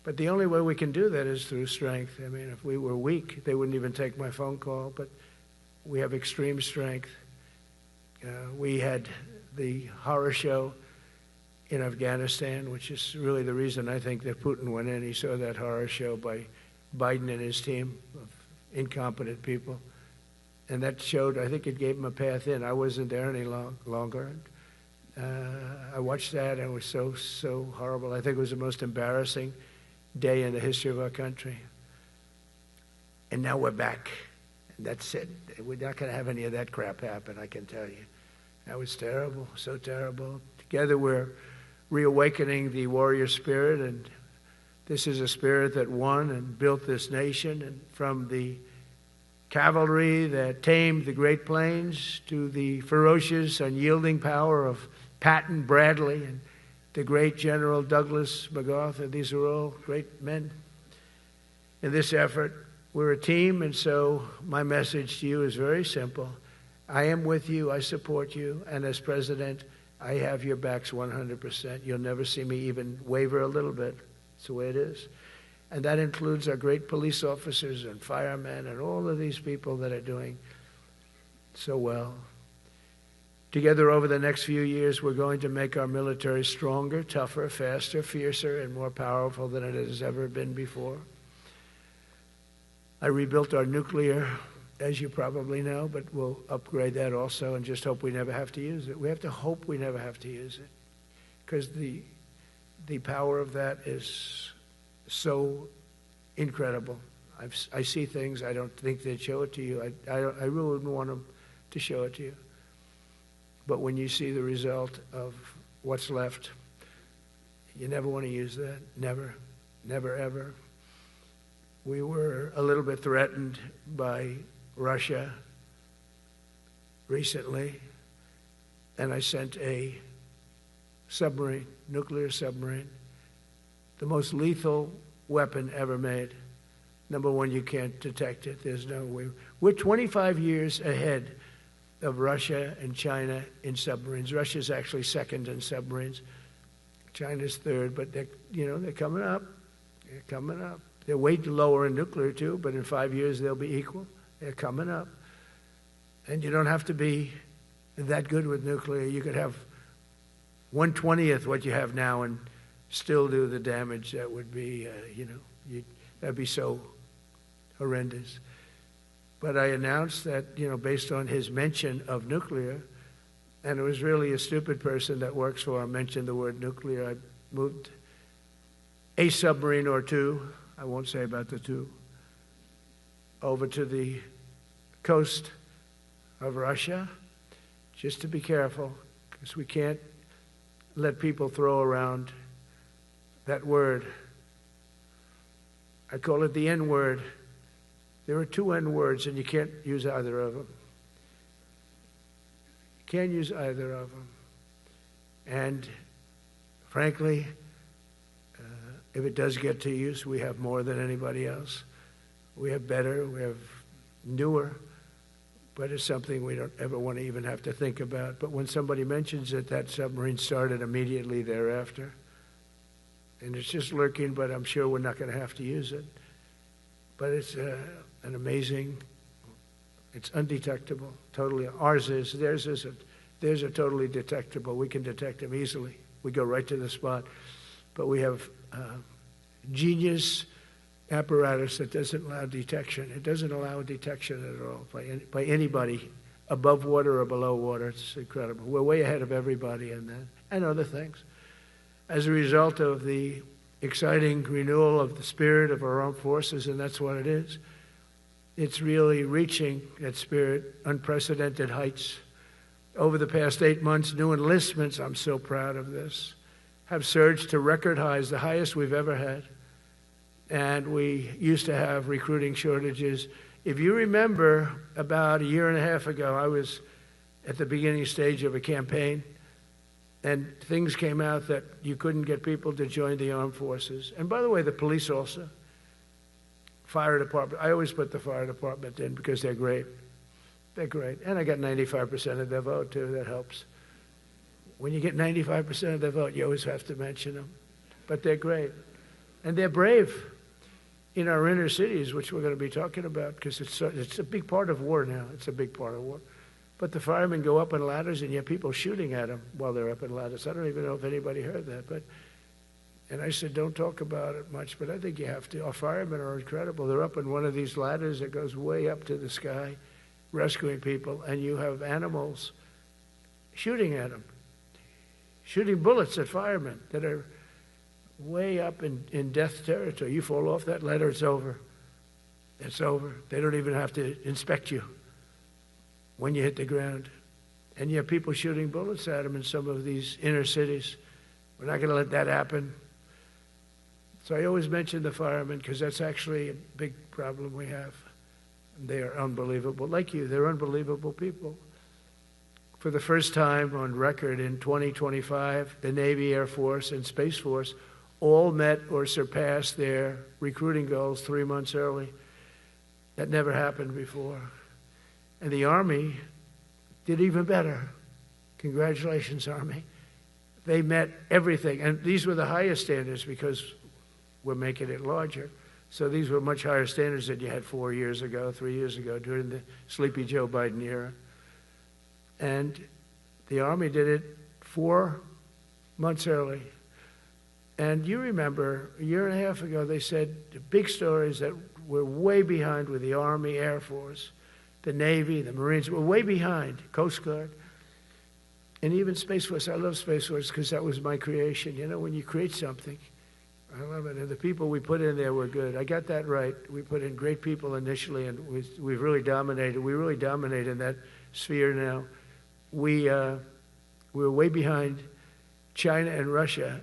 But the only way we can do that is through strength. I mean, if we were weak, they wouldn't even take my phone call. But we have extreme strength. We had the horror show in Afghanistan, which is really the reason I think that Putin went in. He saw that horror show by Biden and his team of incompetent people. And that showed, I think it gave him a path in. I wasn't there any longer. I watched that, and it was so horrible. I think it was the most embarrassing day in the history of our country. And now we're back. And that's it. We're not going to have any of that crap happen, I can tell you. That was terrible, so terrible. Together we're reawakening the warrior spirit, and this is a spirit that won and built this nation. And from the cavalry that tamed the Great Plains to the ferocious, unyielding power of Patton, Bradley, and the great General Douglas MacArthur. These are all great men. In this effort, we're a team, and so my message to you is very simple. I am with you, I support you, and as president, I have your backs 100%. You'll never see me even waver a little bit. It's the way it is. And that includes our great police officers and firemen and all of these people that are doing so well. Together over the next few years, we're going to make our military stronger, tougher, faster, fiercer, and more powerful than it has ever been before. I rebuilt our nuclear, as you probably know, but we'll upgrade that also and just hope we never have to use it. We have to hope we never have to use it, because the power of that is so incredible. I see things, I don't think they'd show it to you. I really wouldn't want them to show it to you. But when you see the result of what's left, you never want to use that. Never, never, ever. We were a little bit threatened by Russia recently, and I sent a submarine, nuclear submarine, the most lethal weapon ever made. Number one, you can't detect it. There's no way. We're 25 years ahead of Russia and China in submarines. Russia's actually second in submarines. China's third, but they're coming up. They're coming up. They're way lower in nuclear too, but in 5 years they'll be equal. They're coming up. And you don't have to be that good with nuclear. You could have 1/20th what you have now and still do the damage that would be, that'd be so horrendous. But I announced that, based on his mention of nuclear, and it was really a stupid person that works for him mentioned the word nuclear, I moved a submarine or two, I won't say about the two, over to the coast of Russia, just to be careful, because we can't let people throw around that word. I call it the N word. There are two N words, and you can't use either of them. You can't use either of them. And frankly, if it does get to use, we have more than anybody else. We have better, we have newer, but it's something we don't ever want to even have to think about. But when somebody mentions it, that submarine started immediately thereafter. And it's just lurking, but I'm sure we're not going to have to use it. But it's an amazing, it's undetectable, totally. Ours is, theirs isn't. Theirs are totally detectable. We can detect them easily. We go right to the spot. But we have genius apparatus that doesn't allow detection. It doesn't allow detection at all by anybody above water or below water. It's incredible. We're way ahead of everybody in that and other things. As a result of the exciting renewal of the spirit of our armed forces, and that's what it is. It's really reaching that spirit, unprecedented heights. Over the past 8 months, new enlistments, I'm so proud of this, have surged to record highs, the highest we've ever had. And we used to have recruiting shortages. If you remember, about a year and a half ago, I was at the beginning stage of a campaign, and things came out that you couldn't get people to join the armed forces. And by the way, the police also. Fire department. I always put the fire department in because they're great. They're great. And I got 95% of their vote, too. That helps. When you get 95% of their vote, you always have to mention them. But they're great. And they're brave in our inner cities, which we're going to be talking about, because it's a big part of war now. It's a big part of war. But the firemen go up in ladders, and you have people shooting at them while they're up in ladders. I don't even know if anybody heard that. And I said, don't talk about it much, but I think you have to. Our firemen are incredible. They're up in one of these ladders that goes way up to the sky, rescuing people, and you have animals shooting at them, shooting bullets at firemen that are way up in death territory. You fall off that ladder, it's over. It's over. They don't even have to inspect you when you hit the ground. And you have people shooting bullets at them in some of these inner cities. We're not going to let that happen. So I always mention the firemen because that's actually a big problem we have. They are unbelievable. Like you, they're unbelievable people. For the first time on record in 2025, the Navy, Air Force, and Space Force all met or surpassed their recruiting goals 3 months early. That never happened before. And the Army did even better. Congratulations, Army. They met everything. And these were the highest standards because we're making it larger. So these were much higher standards than you had 4 years ago, 3 years ago, during the sleepy Joe Biden era. And the Army did it 4 months early. And you remember, a year and a half ago, they said the big stories that we're way behind with the Army, Air Force, the Navy, the Marines. We're way behind, Coast Guard. And even Space Force. I love Space Force because that was my creation. You know, when you create something, I love it. And the people we put in there were good. I got that right. We put in great people initially, and we've really dominated. We really dominate in that sphere now. We're way behind China and Russia,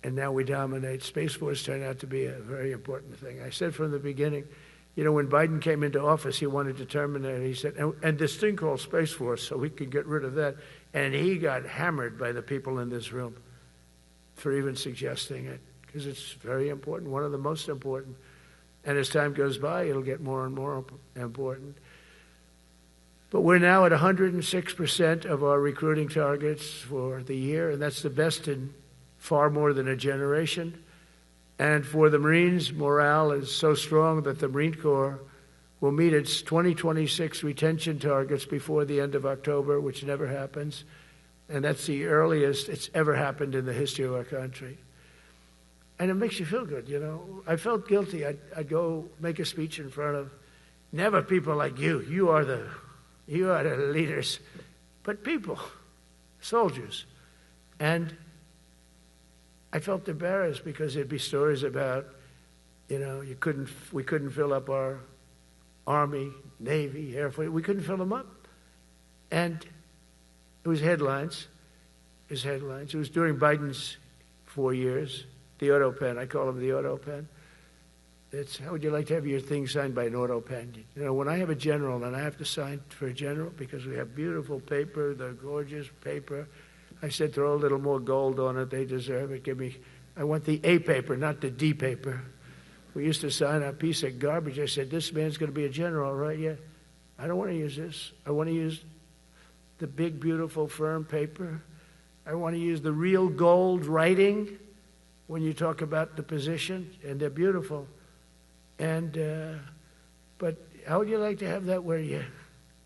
and now we dominate. Space Force turned out to be a very important thing. I said from the beginning, you know, when Biden came into office, he wanted to terminate it. He said, and this thing called Space Force, so we could get rid of that. And he got hammered by the people in this room for even suggesting it, because it's very important, one of the most important. And as time goes by, it'll get more and more important. But we're now at 106% of our recruiting targets for the year, and that's the best in far more than a generation. And for the Marines, morale is so strong that the Marine Corps will meet its 2026 retention targets before the end of October, which never happens. And that's the earliest it's ever happened in the history of our country. And it makes you feel good, you know. I felt guilty. I'd go make a speech in front of never people like you. You are the leaders, but people, soldiers. And I felt embarrassed because there'd be stories about, you know, we couldn't fill up our Army, Navy, Air Force. We couldn't fill them up. And it was headlines. It was during Biden's 4 years. The auto pen, I call him the auto pen. It's, how would you like to have your thing signed by an auto pen? You know, when I have a general and I have to sign for a general because we have beautiful paper, the gorgeous paper, I said throw a little more gold on it. They deserve it. I want the A paper, not the D paper. We used to sign a piece of garbage. I said, this man's going to be a general, right? Yeah. I don't want to use this. I want to use the big, beautiful, firm paper. I want to use the real gold writing when you talk about the position, and they're beautiful. And but how would you like to have that where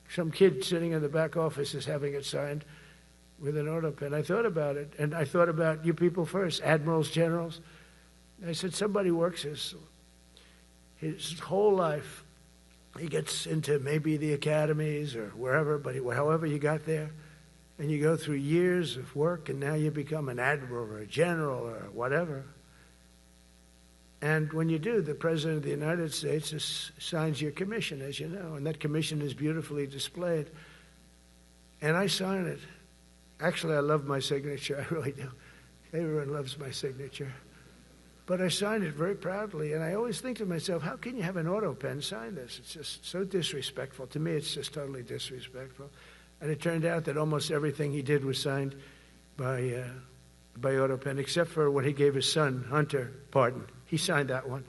some kid sitting in the back office is having it signed with an auto pen? I thought about it, and I thought about you people first, admirals, generals. I said, somebody works his whole life. He gets into maybe the academies or wherever, but however you got there, and you go through years of work, and now you become an admiral or a general or whatever. And when you do, the President of the United States signs your commission, as you know, and that commission is beautifully displayed. And I sign it. Actually, I love my signature. I really do. Everyone loves my signature. But I signed it very proudly, and I always think to myself, how can you have an auto pen sign this? It's just so disrespectful. To me, it's just totally disrespectful. And it turned out that almost everything he did was signed by auto pen, except for when he gave his son, Hunter, pardon. He signed that one.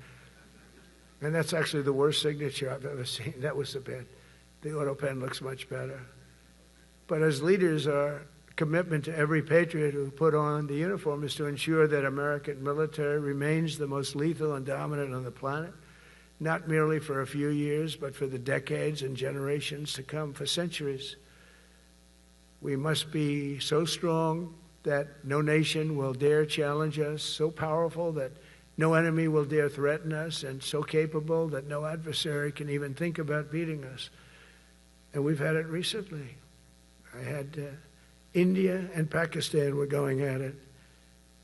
And that's actually the worst signature I've ever seen. That was the bad. The auto pen looks much better. But as leaders, our commitment to every patriot who put on the uniform is to ensure that American military remains the most lethal and dominant on the planet, not merely for a few years, but for the decades and generations to come, for centuries. We must be so strong that no nation will dare challenge us, so powerful that no enemy will dare threaten us, and so capable that no adversary can even think about beating us. And we've had it recently. I had India and Pakistan were going at it,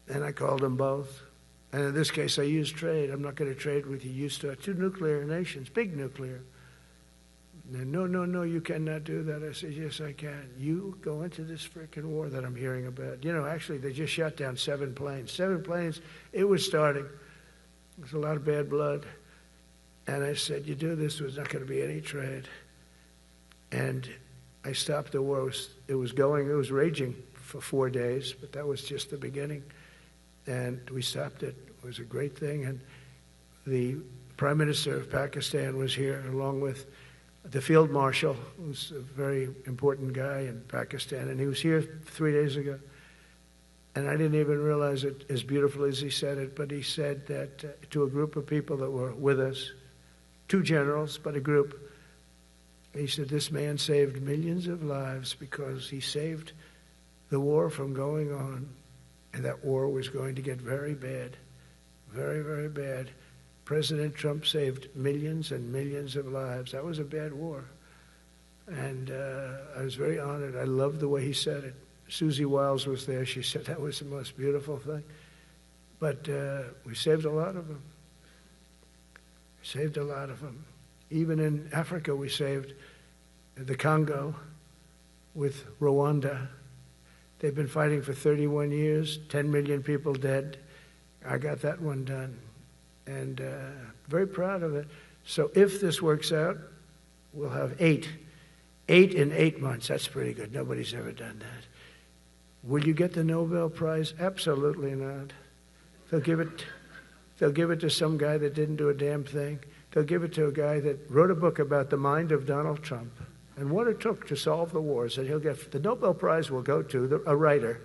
and I called them both. And in this case, I used trade. I'm not going to trade with you. Used to two nuclear nations, big nuclear. And no, you cannot do that. I said, yes, I can. You go into this freaking war that I'm hearing about. You know, actually, they just shot down 7 planes. 7 planes. It was starting. There's a lot of bad blood. And I said, you do this, there's not going to be any trade. And I stopped the war. It was raging for 4 days, but that was just the beginning. And we stopped it. It was a great thing. And the Prime Minister of Pakistan was here, along with the Field Marshal, who's a very important guy in Pakistan, and he was here 3 days ago. And I didn't even realize it as beautiful as he said it, but he said that to a group of people that were with us, 2 generals, but a group, he said, this man saved millions of lives because he saved the war from going on, and that war was going to get very bad, very, very bad. President Trump saved millions and millions of lives. That was a bad war. And I was very honored. I loved the way he said it. Susie Wiles was there. She said that was the most beautiful thing. But we saved a lot of them. Saved a lot of them. Even in Africa, we saved the Congo with Rwanda. They've been fighting for 31 years, 10 million people dead. I got that one done. And very proud of it. So if this works out, we'll have 8. 8 in 8 months. That's pretty good. Nobody's ever done that. Will you get the Nobel Prize? Absolutely not. They'll give it to some guy that didn't do a damn thing. They'll give it to a guy that wrote a book about the mind of Donald Trump and what it took to solve the wars. And he'll get the Nobel Prize will go to a writer.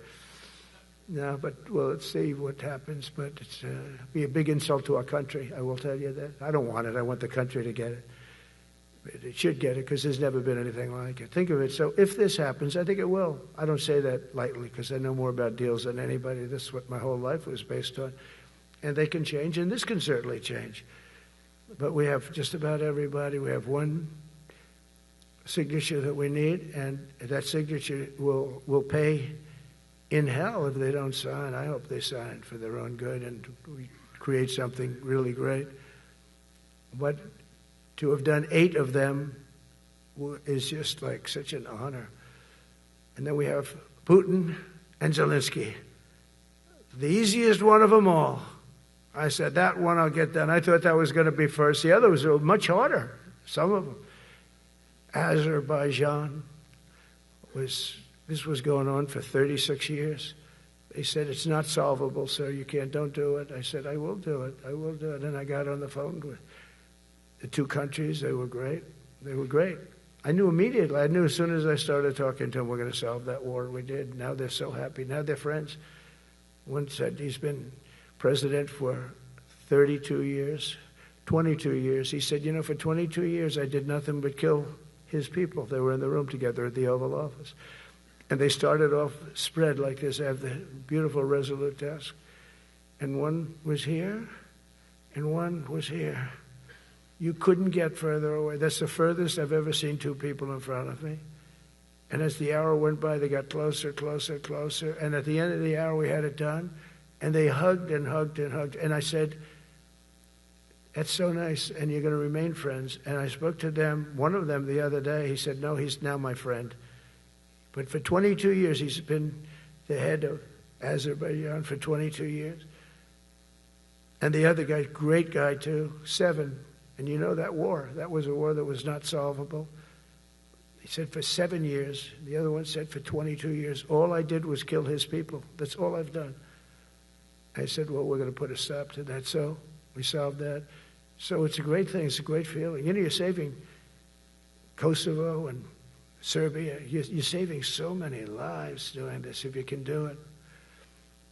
No, but well, let's see what happens. But it's be a big insult to our country. I will tell you that. I don't want it. I want the country to get it. It should get it because there's never been anything like it. Think of it. So if this happens, I think it will. I don't say that lightly because I know more about deals than anybody. This is what my whole life was based on. And they can change, and this can certainly change. But we have just about everybody. We have one signature that we need, and that signature will pay in hell if they don't sign. I hope they sign for their own good and we create something really great. But to have done 8 of them is just like such an honor. And then we have Putin and Zelensky. The easiest one of them all. I said, that one I'll get done. I thought that was going to be first. The others were much harder, some of them. Azerbaijan this was going on for 36 years. They said, it's not solvable, sir. Don't do it. I said, I will do it. I will do it. And I got on the phone with the 2 countries. They were great. They were great. I knew immediately. I knew as soon as I started talking to them, we're going to solve that war. We did. Now they're so happy. Now they're friends. One said he's been president for 32 years, 22 years. He said, for 22 years, I did nothing but kill his people. They were in the room together at the Oval Office. And they started off spread like this. I have the beautiful Resolute desk. And one was here, and one was here. You couldn't get further away. That's the furthest I've ever seen 2 people in front of me. And as the hour went by, they got closer, closer, closer. And at the end of the hour, we had it done. And they hugged and hugged and hugged. And I said, that's so nice, and you're going to remain friends. And I spoke to them, one of them the other day. He said, no, he's now my friend. But for 22 years, he's been the head of Azerbaijan for 22 years. And the other guy, great guy too, 7. And you know that war, that was a war that was not solvable. He said for 7 years. The other one said for 22 years. All I did was kill his people. That's all I've done. I said, well, we're going to put a stop to that. So we solved that. So it's a great thing. It's a great feeling. You're saving Kosovo and Serbia. You're saving so many lives doing this if you can do it.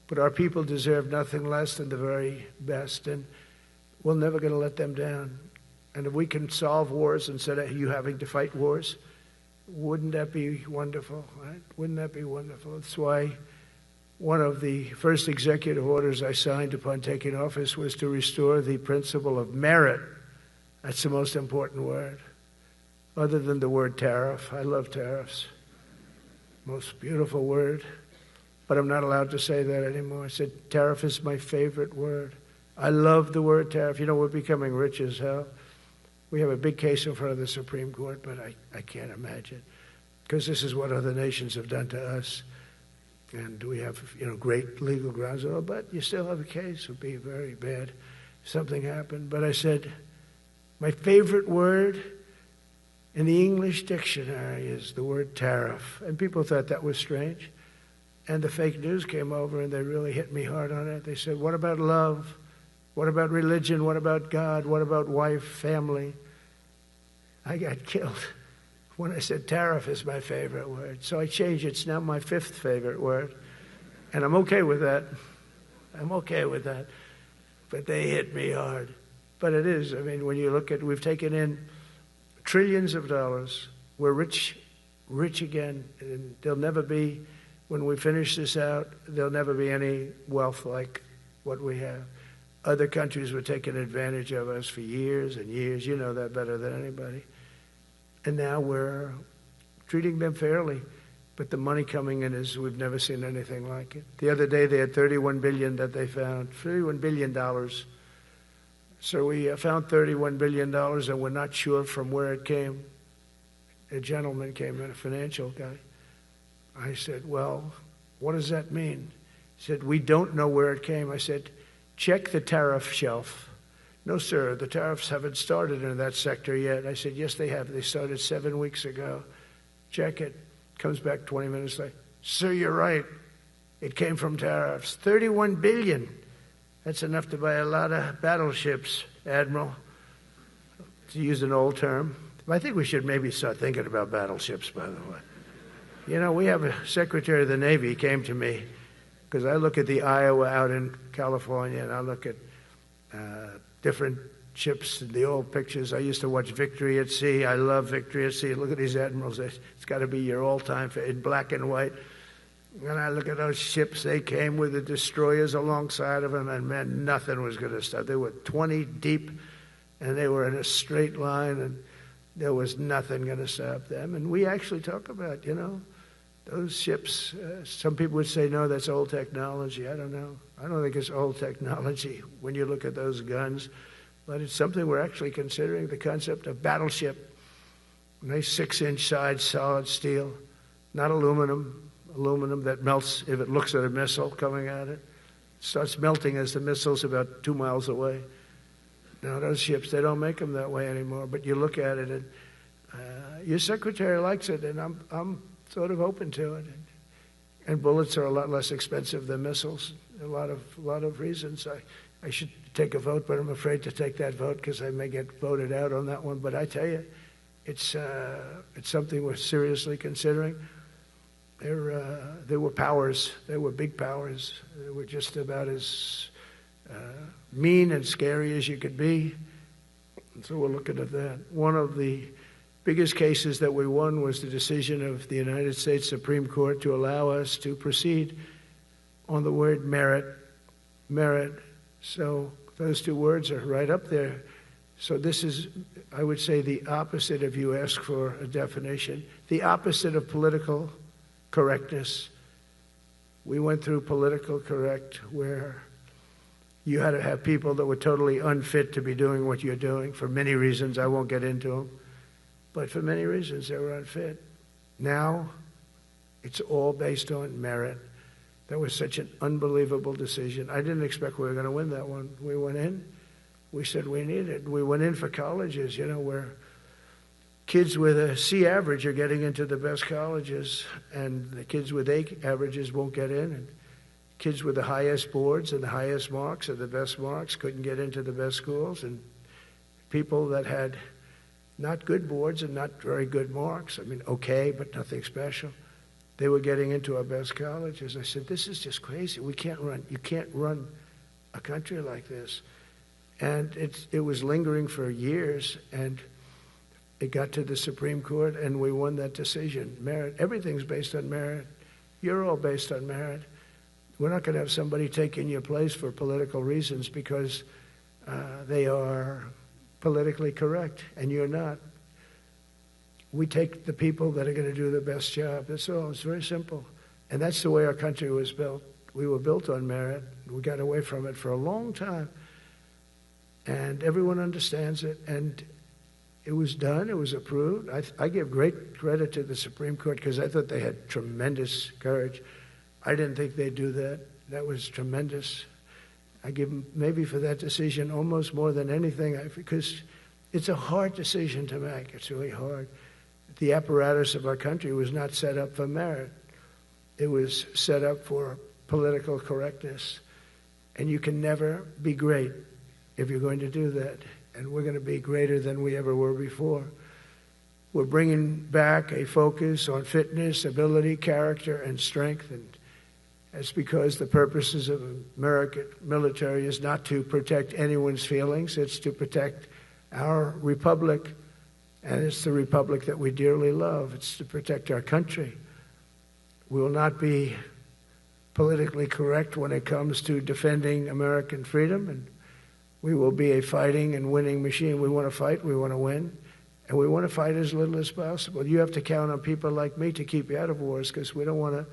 But our people deserve nothing less than the very best, and we're never going to let them down. And if we can solve wars instead of you having to fight wars, wouldn't that be wonderful, right? Wouldn't that be wonderful? That's why one of the first executive orders I signed upon taking office was to restore the principle of merit. That's the most important word, other than the word tariff. I love tariffs. Most beautiful word. But I'm not allowed to say that anymore. I said tariff is my favorite word. I love the word tariff. We're becoming rich as hell. We have a big case in front of the Supreme Court, but I can't imagine. Because this is what other nations have done to us. And we have, great legal grounds. But you still have a case. It would be very bad if something happened. But I said, my favorite word in the English dictionary is the word tariff. And people thought that was strange. And the fake news came over and they really hit me hard on it. They said, what about love? What about religion? What about God? What about wife, family? I got killed when I said tariff is my favorite word. So I changed it. It's now my 5th favorite word. And I'm okay with that. I'm okay with that. But they hit me hard. But it is. I mean, when you look at, we've taken in trillions of dollars. We're rich again. And there'll never be, when we finish this out, there'll never be any wealth like what we have. Other countries were taking advantage of us for years and years. You know that better than anybody. And now we're treating them fairly. But the money coming in is, we've never seen anything like it. The other day they had $31 billion that they found, $31 billion. So we found $31 billion and we're not sure from where it came. A gentleman came in, a financial guy. I said, well, what does that mean? He said, we don't know where it came. I said, check the tariff shelf. No, sir, the tariffs haven't started in that sector yet. I said, yes, they have. They started 7 weeks ago. Check it. Comes back 20 minutes later. Sir, you're right. It came from tariffs. $31 billion. That's enough to buy a lot of battleships, Admiral, to use an old term. I think we should maybe start thinking about battleships, by the way. You know, we have a Secretary of the Navy came to me because I look at the Iowa out in California and I look at different ships and the old pictures. I used to watch Victory at Sea. I love Victory at Sea. Look at these admirals. It's got to be your all-time in black and white. And I look at those ships. They came with the destroyers alongside of them, and man, nothing was going to stop. They were 20 deep, and they were in a straight line, and there was nothing going to stop them. And we actually talk about, you know, those ships. Some people would say, no, that's old technology. I don't know. I don't think it's old technology when you look at those guns. But it's something we're actually considering, the concept of battleship. Nice 6-inch side, solid steel, not aluminum that melts if it looks at a missile coming at it. It starts melting as the missile's about 2 miles away. Now, those ships, they don't make them that way anymore. But you look at it, and your secretary likes it, and I'm sort of open to it. And bullets are a lot less expensive than missiles. A lot of reasons. I should take a vote, but I'm afraid to take that vote because I may get voted out on that one. But I tell you, it's something we're seriously considering. There were powers. There were big powers. They were just about as mean and scary as you could be. And so we're looking at that. One of the biggest cases that we won was the decision of the United States Supreme Court to allow us to proceed on the word merit. Merit. So those two words are right up there. So this is, I would say, the opposite, if you ask for a definition, the opposite of political correctness. We went through political correct, where you had to have people that were totally unfit to be doing what you're doing for many reasons. I won't get into them. But for many reasons, they were unfit. Now, it's all based on merit. That was such an unbelievable decision. I didn't expect we were going to win that one. We went in. We said we need it. We went in for colleges, you know, where kids with a C average are getting into the best colleges, and the kids with A averages won't get in. And kids with the highest boards and the highest marks and the best marks couldn't get into the best schools. And people that had not good boards and not very good marks, I mean, okay, but nothing special, they were getting into our best colleges. I said, this is just crazy. You can't run a country like this. And it was lingering for years, and it got to the Supreme Court, and we won that decision. Merit. Everything's based on merit. You're all based on merit. We're not going to have somebody taking your place for political reasons because they are politically correct, and you're not. We take the people that are going to do the best job. That's all. It's very simple. And that's the way our country was built. We were built on merit. We got away from it for a long time. And everyone understands it. And it was done. It was approved. I give great credit to the Supreme Court because I thought they had tremendous courage. I didn't think they'd do that. That was tremendous. I give them maybe for that decision almost more than anything because it's a hard decision to make. It's really hard. The apparatus of our country was not set up for merit. It was set up for political correctness. And you can never be great if you're going to do that. And we're going to be greater than we ever were before. We're bringing back a focus on fitness, ability, character, and strength. And It's because the purposes of American military is not to protect anyone's feelings. It's to protect our republic, and it's the republic that we dearly love. It's to protect our country. We will not be politically correct when it comes to defending American freedom, and we will be a fighting and winning machine. We want to fight, we want to win, and we want to fight as little as possible. You have to count on people like me to keep you out of wars, because we don't want to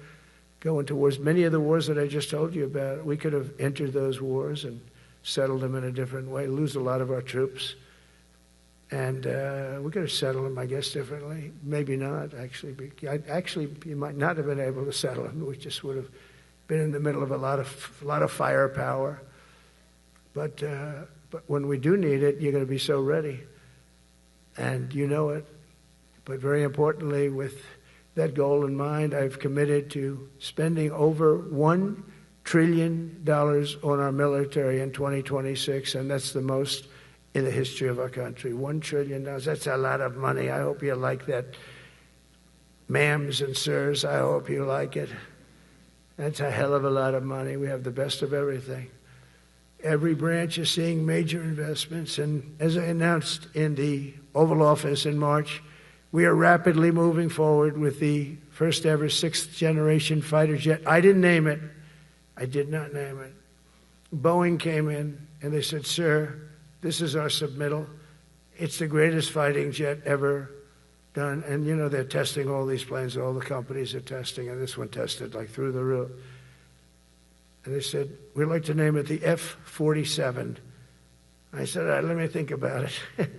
go into wars. Many of the wars that I just told you about, we could have entered those wars and settled them in a different way, lose a lot of our troops. And we could have settled them, I guess, differently. Maybe not, actually. Actually, you might not have been able to settle them. We just would have been in the middle of a lot of firepower. But when we do need it, you're going to be so ready. And you know it. But very importantly, with that goal in mind, I've committed to spending over $1 trillion on our military in 2026, and that's the most in the history of our country. $1 trillion. That's a lot of money. I hope you like that. Ma'ams and sirs, I hope you like it. That's a hell of a lot of money. We have the best of everything. Every branch is seeing major investments, and as I announced in the Oval Office in March, we are rapidly moving forward with the first ever 6th generation fighter jet. I didn't name it. I did not name it. Boeing came in and they said, "Sir, this is our submittal. It's the greatest fighting jet ever done." And you know, they're testing all these planes, all the companies are testing, and this one tested like through the roof. And they said, "We'd like to name it the F-47. I said, "All right, let me think about it."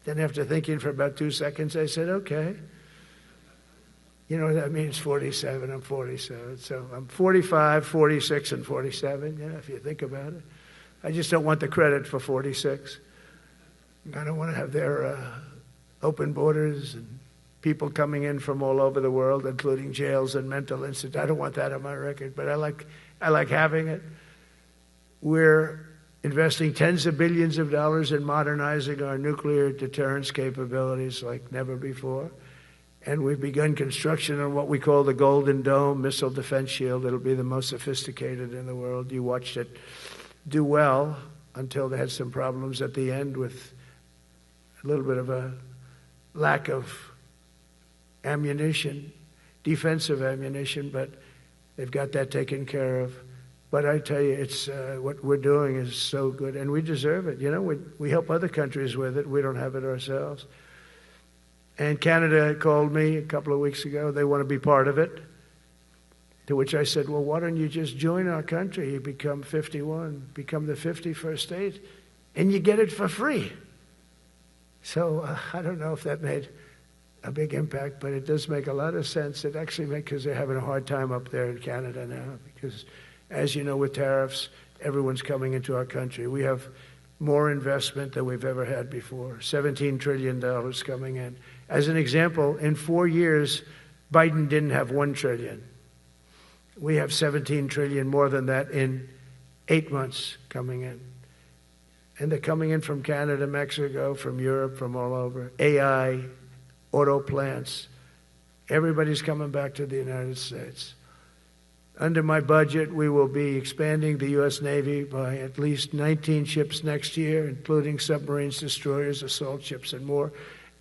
Then after thinking for about 2 seconds, I said, "Okay." You know what that means, 47. I'm 47. So I'm 45, 46, and 47, you know, if you think about it. I just don't want the credit for 46. I don't want to have their open borders and people coming in from all over the world, including jails and mental institutes. I don't want that on my record, but I like having it. We're investing tens of billions of dollars in modernizing our nuclear deterrence capabilities like never before. And we've begun construction on what we call the Golden Dome missile defense shield. It'll be the most sophisticated in the world. You watched it do well until they had some problems at the end with a little bit of a lack of ammunition, defensive ammunition, but they've got that taken care of. But I tell you, it's what we're doing is so good, and we deserve it. You know, we help other countries with it. We don't have it ourselves. And Canada called me a couple of weeks ago. They want to be part of it. To which I said, "Well, why don't you just join our country? You become 51, become the 51st state, and you get it for free." So I don't know if that made a big impact, but it does make a lot of sense. It actually makes, because they're having a hard time up there in Canada now, because as you know, with tariffs, everyone's coming into our country. We have more investment than we've ever had before, $17 trillion coming in. As an example, in 4 years, Biden didn't have $1 trillion. We have $17 trillion more than that in 8 months coming in. And they're coming in from Canada, Mexico, from Europe, from all over. AI, auto plants. Everybody's coming back to the United States. Under my budget, we will be expanding the U.S. Navy by at least 19 ships next year, including submarines, destroyers, assault ships, and more.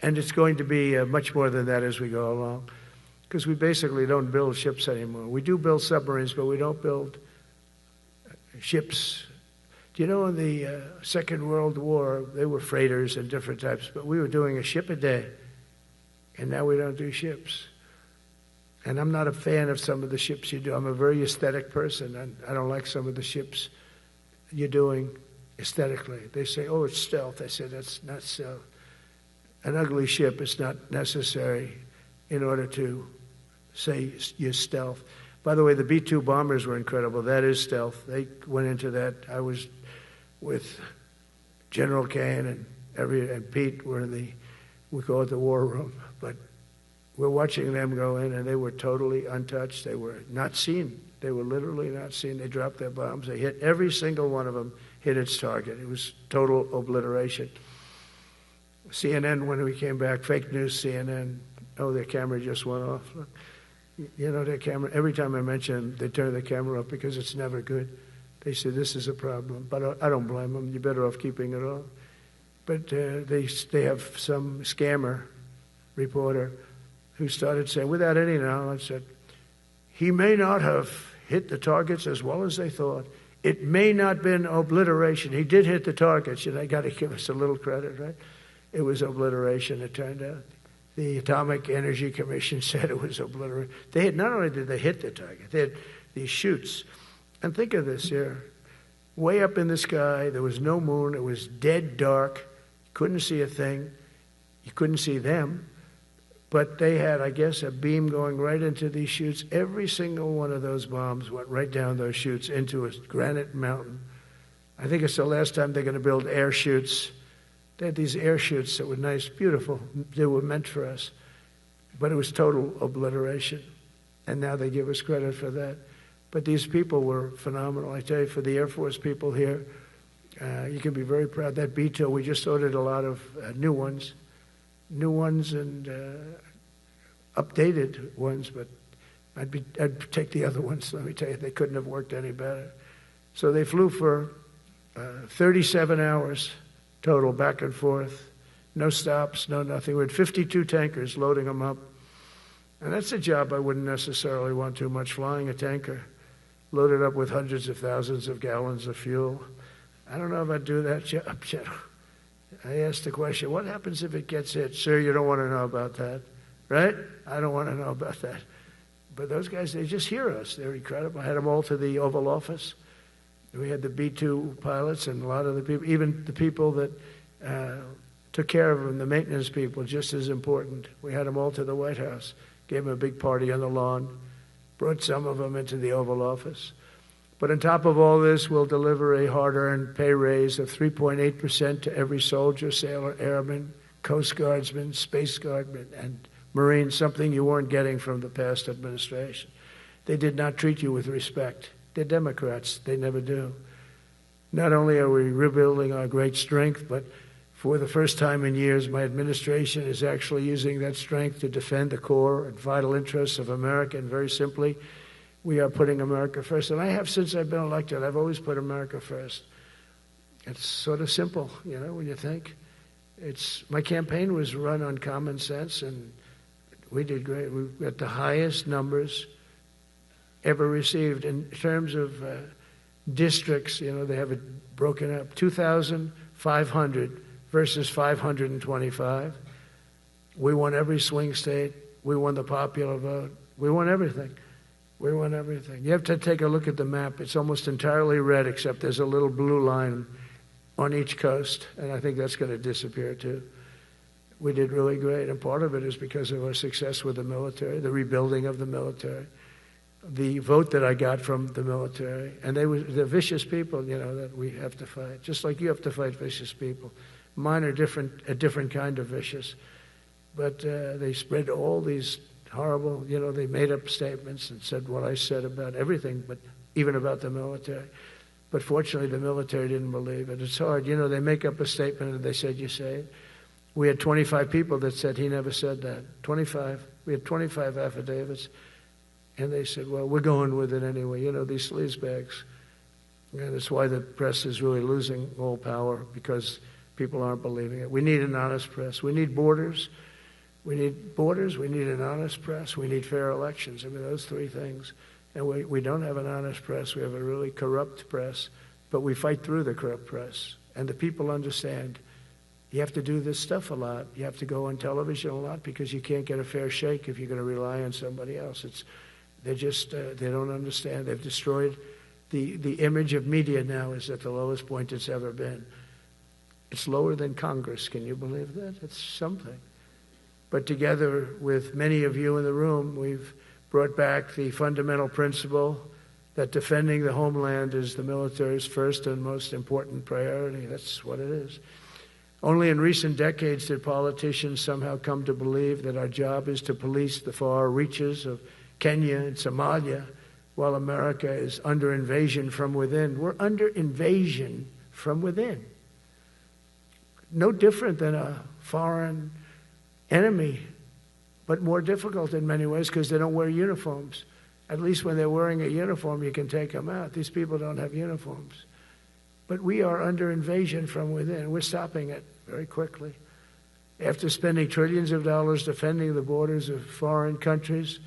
And it's going to be much more than that as we go along, because we basically don't build ships anymore. We do build submarines, but we don't build ships. Do you know in the Second World War, they were freighters and different types, but we were doing a ship a day, and now we don't do ships. And I'm not a fan of some of the ships you do. I'm a very aesthetic person, and I don't like some of the ships you're doing aesthetically. They say, "Oh, it's stealth." I said, "That's not stealth. An ugly ship is not necessary in order to say you're stealth." By the way, the B-2 bombers were incredible. That is stealth. They went into that. I was with General Kane and Pete were in we call it the war room, but we're watching them go in, and they were totally untouched. They were not seen. They were literally not seen. They dropped their bombs. They hit every single one of them, hit its target. It was total obliteration. CNN, when we came back, fake news CNN, oh, their camera just went off. You know, their camera, every time I mention them, they turn the camera off because it's never good. They say, this is a problem. But I don't blame them. You're better off keeping it off. But they have some scammer reporter who started saying, without any knowledge, that he may not have hit the targets as well as they thought. It may not have been obliteration. He did hit the targets. You know, they got to give us a little credit, right? It was obliteration, it turned out. The Atomic Energy Commission said it was obliteration. They had, not only did they hit the target, they had these chutes. And think of this here. Way up in the sky, there was no moon. It was dead dark. Couldn't see a thing. You couldn't see them. But they had, I guess, a beam going right into these chutes. Every single one of those bombs went right down those chutes into a granite mountain. I think it's the last time they're going to build air chutes. They had these air chutes that were nice, beautiful. They were meant for us. But it was total obliteration. And now they give us credit for that. But these people were phenomenal. I tell you, for the Air Force people here, you can be very proud. That B-2, we just ordered a lot of new ones and updated ones, but I'd take the other ones. Let me tell you, they couldn't have worked any better. So they flew for 37 hours total, back and forth, no stops, no nothing. We had 52 tankers loading them up, and that's a job I wouldn't necessarily want too much, flying a tanker, loaded up with hundreds of thousands of gallons of fuel. I don't know if I'd do that job. I asked the question, what happens if it gets hit? Sir, you don't want to know about that, right? I don't want to know about that. But those guys, they just hear us. They're incredible. I had them all to the Oval Office. We had the B-2 pilots and a lot of the people, even the people that took care of them, the maintenance people, just as important. We had them all to the White House, gave them a big party on the lawn, brought some of them into the Oval Office. But on top of all this, we'll deliver a hard-earned pay raise of 3.8% to every soldier, sailor, airman, Coast Guardsman, Space Guardman, and Marine, something you weren't getting from the past administration. They did not treat you with respect. They're Democrats. They never do. Not only are we rebuilding our great strength, but for the first time in years, my administration is actually using that strength to defend the core and vital interests of America. And very simply, we are putting America first. And I have since I've been elected. I've always put America first. It's sort of simple, you know, when you think. My campaign was run on common sense, and we did great. We got the highest numbers ever received in terms of districts. You know, they have it broken up, 2,500 versus 525. We won every swing state. We won the popular vote. We won everything. We won everything. You have to take a look at the map. It's almost entirely red, except there's a little blue line on each coast, and I think that's going to disappear too. We did really great, and part of it is because of our success with the military, the rebuilding of the military, the vote that I got from the military, and they're vicious people, you know, that we have to fight, just like you have to fight vicious people. Mine are a different kind of vicious, but they spread all these horrible, you know, they made up statements and said what I said about everything, but even about the military. But fortunately, the military didn't believe it. It's hard. You know, they make up a statement and they said, you say it. We had 25 people that said he never said that. 25. We had 25 affidavits. And they said, well, we're going with it anyway. You know, these sleazebags. And that's why the press is really losing all power, because people aren't believing it. We need an honest press. We need borders. We need borders. We need an honest press. We need fair elections. I mean, those three things. And we don't have an honest press. We have a really corrupt press. But we fight through the corrupt press. And the people understand you have to do this stuff a lot. You have to go on television a lot, because you can't get a fair shake if you're going to rely on somebody else. They don't understand. They've destroyed the image of media now is at the lowest point it's ever been. It's lower than Congress. Can you believe that? It's something. But together with many of you in the room, we've brought back the fundamental principle that defending the homeland is the military's first and most important priority. That's what it is. Only in recent decades did politicians somehow come to believe that our job is to police the far reaches of Kenya and Somalia, while America is under invasion from within. We're under invasion from within. No different than a foreign enemy but more difficult in many ways because they don't wear uniforms. At least when they're wearing a uniform, you can take them out. These people don't have uniforms. But we are under invasion from within. We're stopping it very quickly. After spending trillions of dollars defending the borders of foreign countries,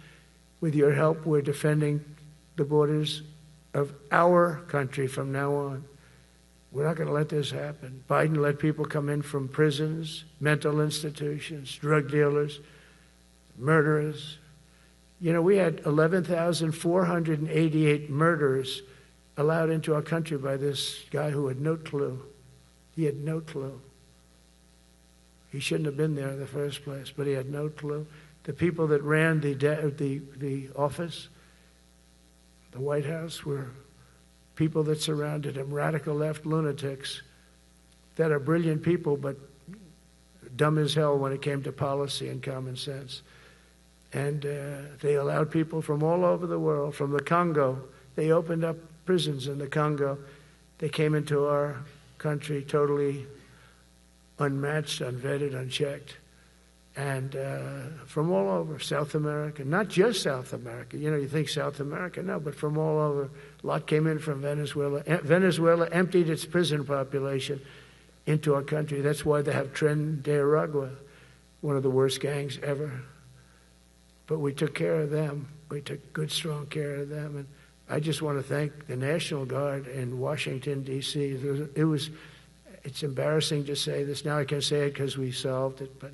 with your help, we're defending the borders of our country from now on. We're not going to let this happen. Biden let people come in from prisons, mental institutions, drug dealers, murderers. You know, we had 11,488 murderers allowed into our country by this guy who had no clue. He had no clue. He shouldn't have been there in the first place, but he had no clue. The people that ran the office, the White House, were people that surrounded him, radical left lunatics that are brilliant people, but dumb as hell when it came to policy and common sense. And they allowed people from all over the world, from the Congo. They opened up prisons in the Congo. They came into our country totally unmatched, unvetted, unchecked. And from all over, South America, not just South America. You know, you think South America, no, but from all over. A lot came in from Venezuela. Venezuela emptied its prison population into our country. That's why they have Tren de Aragua, one of the worst gangs ever. But we took care of them. We took good, strong care of them. And I just want to thank the National Guard in Washington, D.C. It's embarrassing to say this. Now I can say it because we solved it. But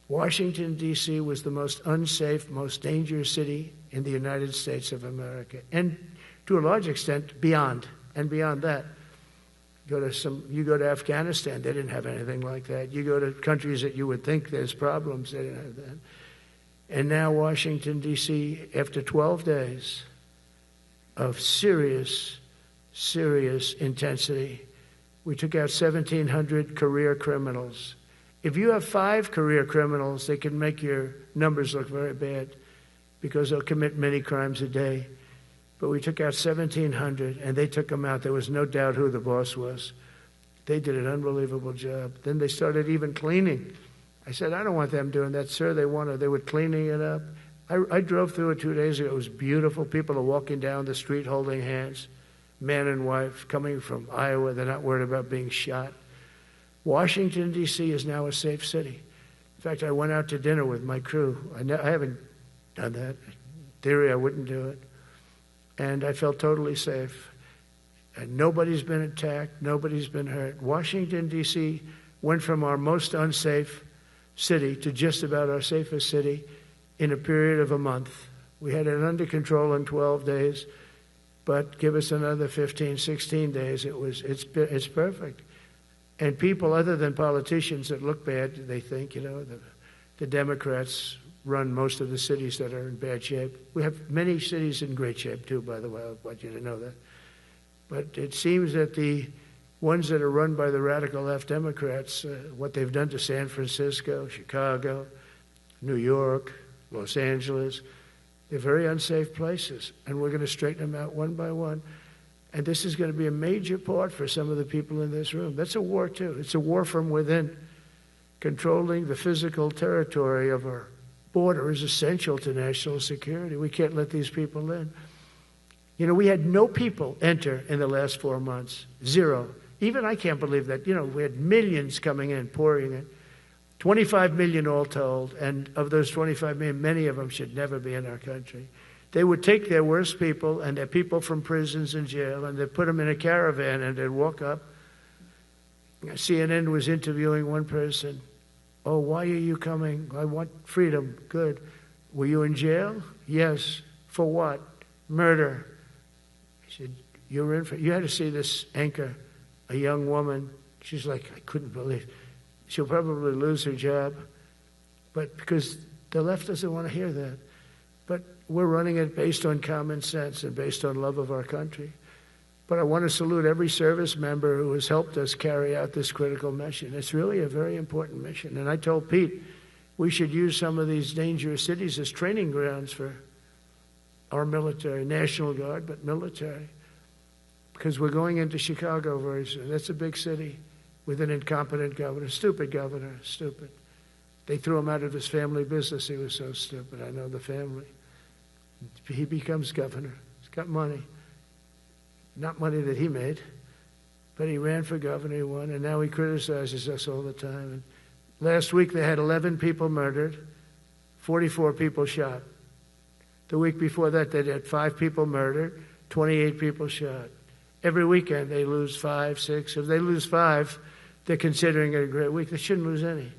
Washington, D.C. was the most unsafe, most dangerous city in the United States of America. And to a large extent, beyond. And beyond that. You go to Afghanistan, they didn't have anything like that. You go to countries that you would think there's problems, they didn't have that. And now Washington, D.C., after 12 days of serious, serious intensity, we took out 1,700 career criminals. If you have 5 career criminals, they can make your numbers look very bad because they'll commit many crimes a day. But we took out 1,700, and they took them out. There was no doubt who the boss was. They did an unbelievable job. Then they started even cleaning. I said, I don't want them doing that, sir. They were cleaning it up. I drove through it 2 days ago. It was beautiful. People are walking down the street holding hands, man and wife, coming from Iowa. They're not worried about being shot. Washington, D.C. is now a safe city. In fact, I went out to dinner with my crew. I haven't done that. In theory, I wouldn't do it. And I felt totally safe. And nobody's been attacked. Nobody's been hurt. Washington, D.C. went from our most unsafe city to just about our safest city in a period of a month. We had it under control in 12 days, but give us another 15, 16 days. It's perfect. And people other than politicians that look bad, they think, the Democrats run most of the cities that are in bad shape. We have many cities in great shape too, by the way. I want you to know that. But it seems that the ones that are run by the radical left Democrats, what they've done to San Francisco, Chicago, New York, Los Angeles, they're very unsafe places. And we're going to straighten them out one by one. And this is going to be a major part for some of the people in this room. That's a war too. It's a war from within. Controlling the physical territory of our border is essential to national security. We can't let these people in. We had no people enter in the last 4 months. 0. Even I can't believe that. We had millions coming in, pouring in. 25 million all told. And of those 25 million, many of them should never be in our country. They would take their worst people and their people from prisons and jail, and they'd put them in a caravan and they'd walk up. CNN was interviewing one person. Oh, why are you coming? I want freedom. Good. Were you in jail? Yes. For what? Murder. He said, you had to see this anchor, a young woman. She's like, I couldn't believe. She'll probably lose her job. But because the left doesn't want to hear that. But we're running it based on common sense and based on love of our country. But I want to salute every service member who has helped us carry out this critical mission. It's really a very important mission. And I told Pete, we should use some of these dangerous cities as training grounds for our military, National Guard, but military. Because we're going into Chicago very soon. That's a big city with an incompetent governor, stupid governor, stupid. They threw him out of his family business. He was so stupid. I know the family. He becomes governor. He's got money. Not money that he made, but he ran for governor, he won, and now he criticizes us all the time. And last week they had 11 people murdered, 44 people shot. The week before that they had 5 people murdered, 28 people shot. Every weekend they lose 5, 6. If they lose 5, they're considering it a great week. They shouldn't lose any.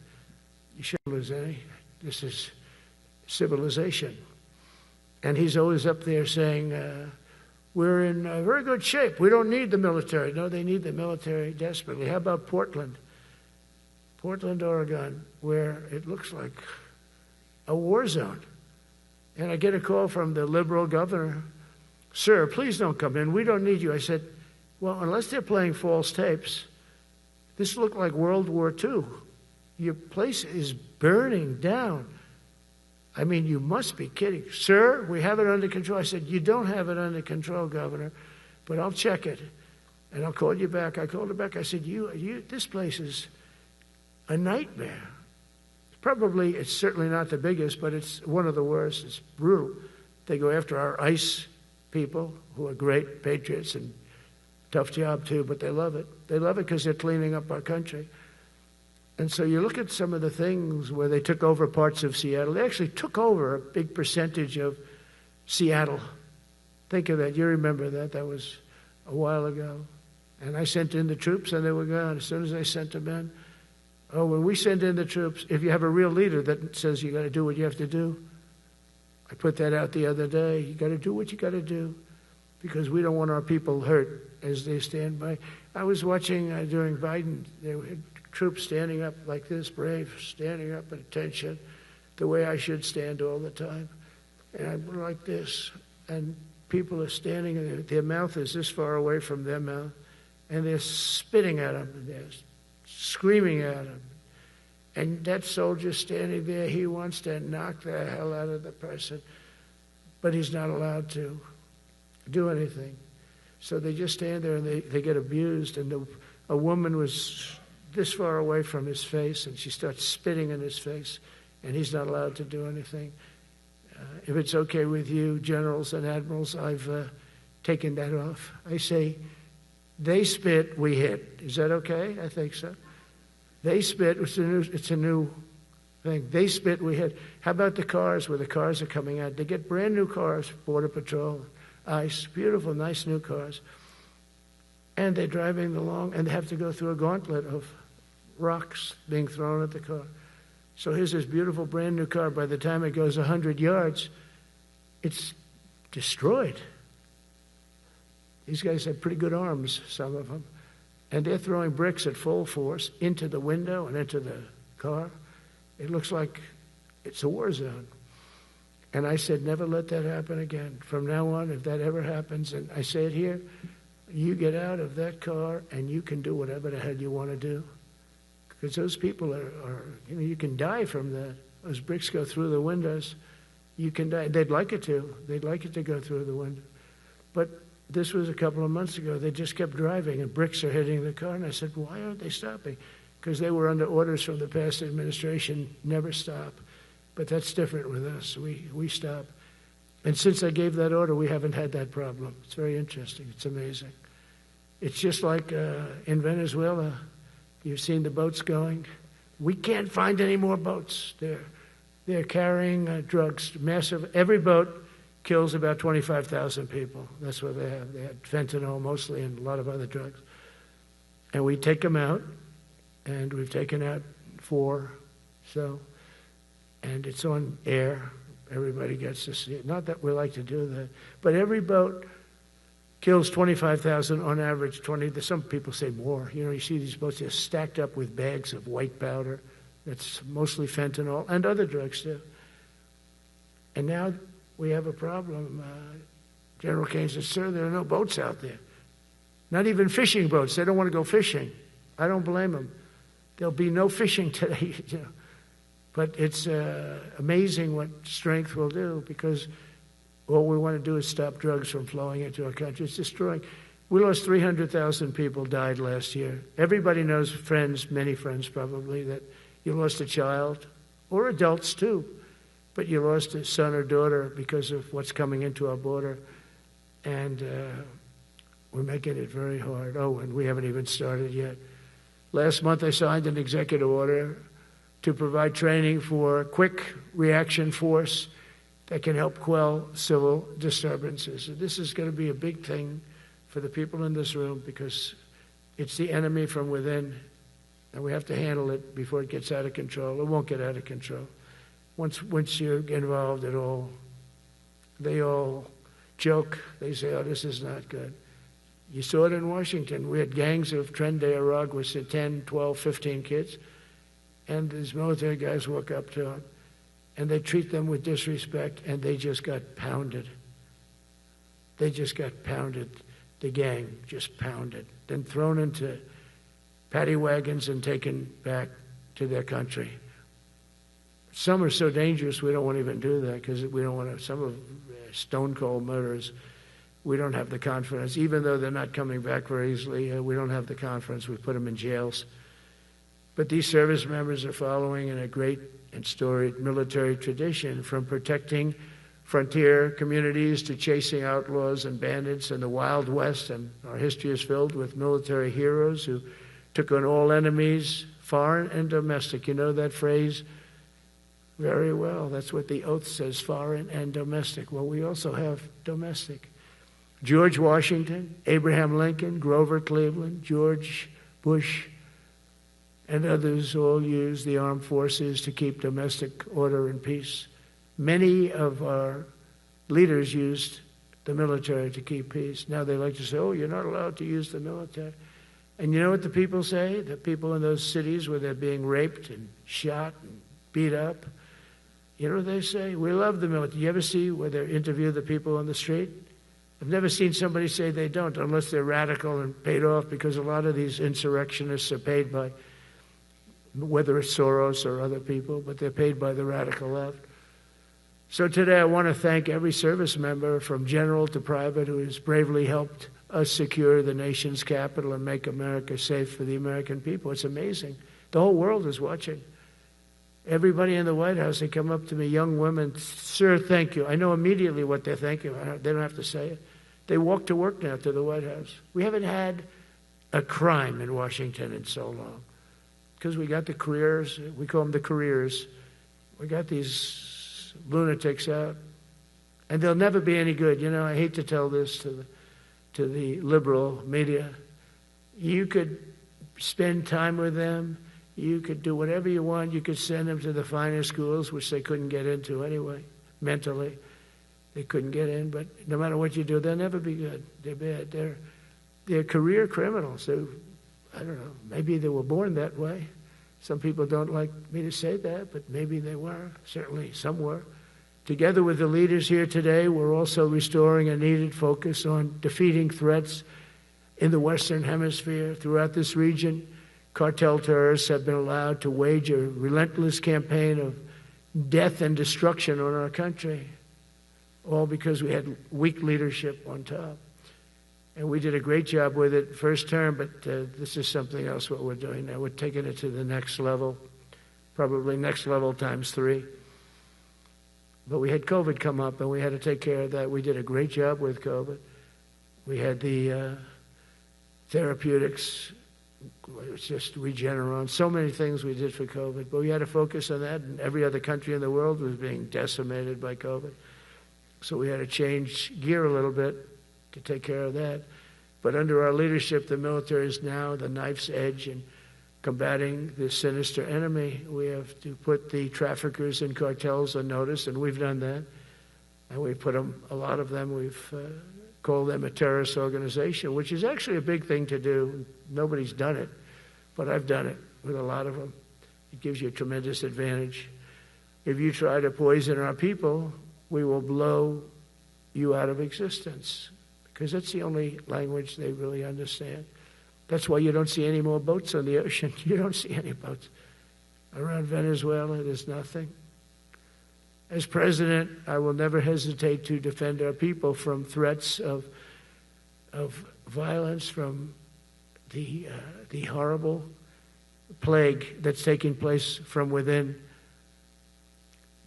You shouldn't lose any. This is civilization. And he's always up there saying, we're in very good shape. We don't need the military. No, they need the military desperately. How about Portland? Portland, Oregon, where it looks like a war zone. And I get a call from the liberal governor. Sir, please don't come in. We don't need you. I said, well, unless they're playing false tapes, this looked like World War II. Your place is burning down. I mean, you must be kidding. Sir, we have it under control. I said, you don't have it under control, Governor, but I'll check it, and I'll call you back. I called her back. I said, this place is a nightmare. It's certainly not the biggest, but it's one of the worst. It's brutal. They go after our ICE people, who are great patriots and tough job too, but they love it. They love it because they're cleaning up our country. And so you look at some of the things where they took over parts of Seattle. They actually took over a big percentage of Seattle. Think of that. You remember that. That was a while ago. And I sent in the troops, and they were gone. As soon as I sent them in, when we send in the troops, if you have a real leader that says you got to do what you have to do, I put that out the other day. You got to do what you got to do because we don't want our people hurt as they stand by. I was watching during Biden, there were troops standing up like this, brave, standing up at attention, the way I should stand all the time. And I'm like this, and people are standing, and their mouth is this far away from their mouth, and they're spitting at them, and they're screaming at them. And that soldier standing there, he wants to knock the hell out of the person, but he's not allowed to do anything. So they just stand there, and they get abused, and a woman was this far away from his face, and she starts spitting in his face, and he's not allowed to do anything. If it's okay with you, generals and admirals, I've taken that off. I say, they spit, we hit. Is that okay? I think so. They spit, it's a new thing. They spit, we hit. How about the cars, where the cars are coming out? They get brand new cars, Border Patrol, ICE, beautiful, nice new cars. And they're driving along, and they have to go through a gauntlet of rocks being thrown at the car. So here's this beautiful brand new car. By the time it goes 100 yards, it's destroyed. These guys have pretty good arms, some of them. And they're throwing bricks at full force into the window and into the car. It looks like it's a war zone. And I said, never let that happen again. From now on, if that ever happens, and I say it here, you get out of that car and you can do whatever the hell you want to do. Because those people are you can die from that. Those bricks go through the windows. You can die. They'd like it to. They'd like it to go through the window. But this was a couple of months ago. They just kept driving, and bricks are hitting the car. And I said, why aren't they stopping? Because they were under orders from the past administration, never stop. But that's different with us. We stop. And since I gave that order, we haven't had that problem. It's very interesting. It's amazing. It's just like in Venezuela. You've seen the boats going. We can't find any more boats. They're carrying drugs, massive. Every boat kills about 25,000 people. That's what they have. They had fentanyl mostly and a lot of other drugs. And we take them out, and we've taken out 4. So, and it's on air. Everybody gets to see it. Not that we like to do that, but every boat kills 25,000 on average. Some people say more. You see these boats, they're stacked up with bags of white powder. That's mostly fentanyl and other drugs too. And now we have a problem. General Kane says, sir, there are no boats out there. Not even fishing boats. They don't want to go fishing. I don't blame them. There'll be no fishing today. But it's amazing what strength will do, because all we want to do is stop drugs from flowing into our country. It's destroying. We lost 300,000 people died last year. Everybody knows, friends, many friends probably, that you lost a child or adults too, but you lost a son or daughter because of what's coming into our border, and we're making it very hard. Oh, and we haven't even started yet. Last month I signed an executive order to provide training for a quick reaction force that can help quell civil disturbances. And this is going to be a big thing for the people in this room because it's the enemy from within, and we have to handle it before it gets out of control. It won't get out of control. Once you're involved at all, they all joke. They say, oh, this is not good. You saw it in Washington. We had gangs of Tren de Aragua with 10, 12, 15 kids, and these military guys walk up to them, and they treat them with disrespect, and they just got pounded. They just got pounded. The gang just pounded. Then thrown into paddy wagons and taken back to their country. Some are so dangerous we don't want to even do that because we don't want to, some of stone cold murderers, we don't have the confidence. Even though they're not coming back very easily, we don't have the confidence. We put them in jails. But these service members are following in a great and storied military tradition, from protecting frontier communities to chasing outlaws and bandits in the Wild West. And our history is filled with military heroes who took on all enemies, foreign and domestic. You know that phrase? Very well. That's what the oath says, foreign and domestic. Well, we also have domestic. George Washington, Abraham Lincoln, Grover Cleveland, George Bush, and others all used the armed forces to keep domestic order and peace. Many of our leaders used the military to keep peace. Now they like to say, oh, you're not allowed to use the military. And you know what the people say? The people in those cities where they're being raped and shot and beat up, you know what they say? We love the military. You ever see where they interview the people on the street? I've never seen somebody say they don't, unless they're radical and paid off, because a lot of these insurrectionists are paid by, whether it's Soros or other people, but they're paid by the radical left. So today I want to thank every service member from general to private who has bravely helped us secure the nation's capital and make America safe for the American people. It's amazing. The whole world is watching. Everybody in the White House, they come up to me, young women, sir, thank you. I know immediately what they're thanking. They don't have to say it. They walk to work now to the White House. We haven't had a crime in Washington in so long because we got the careers. We call them the careers. We got these lunatics out, and they'll never be any good. You know, I hate to tell this to the liberal media. You could spend time with them. You could do whatever you want. You could send them to the finer schools, which they couldn't get into anyway, mentally. They couldn't get in, but no matter what you do, they'll never be good. They're bad. They're career criminals. I don't know, maybe they were born that way. Some people don't like me to say that, but maybe they were. Certainly some were. Together with the leaders here today, we're also restoring a needed focus on defeating threats in the Western Hemisphere. Throughout this region, cartel terrorists have been allowed to wage a relentless campaign of death and destruction on our country, all because we had weak leadership on top. And we did a great job with it first term, but this is something else what we're doing now. We're taking it to the next level, probably next level times 3. But we had COVID come up, and we had to take care of that. We did a great job with COVID. We had the therapeutics. It's just Regeneron, so many things we did for COVID, but we had to focus on that, and every other country in the world was being decimated by COVID. So we had to change gear a little bit to take care of that. But under our leadership, the military is now the knife's edge in combating this sinister enemy. We have to put the traffickers and cartels on notice, and we've done that. And we put them, a lot of them, we've called them a terrorist organization, which is actually a big thing to do. Nobody's done it, but I've done it with a lot of them. It gives you a tremendous advantage. If you try to poison our people, we will blow you out of existence, because that's the only language they really understand. That's why you don't see any more boats on the ocean. You don't see any boats. Around Venezuela, there's nothing. As president, I will never hesitate to defend our people from threats of violence, from the horrible plague that's taking place from within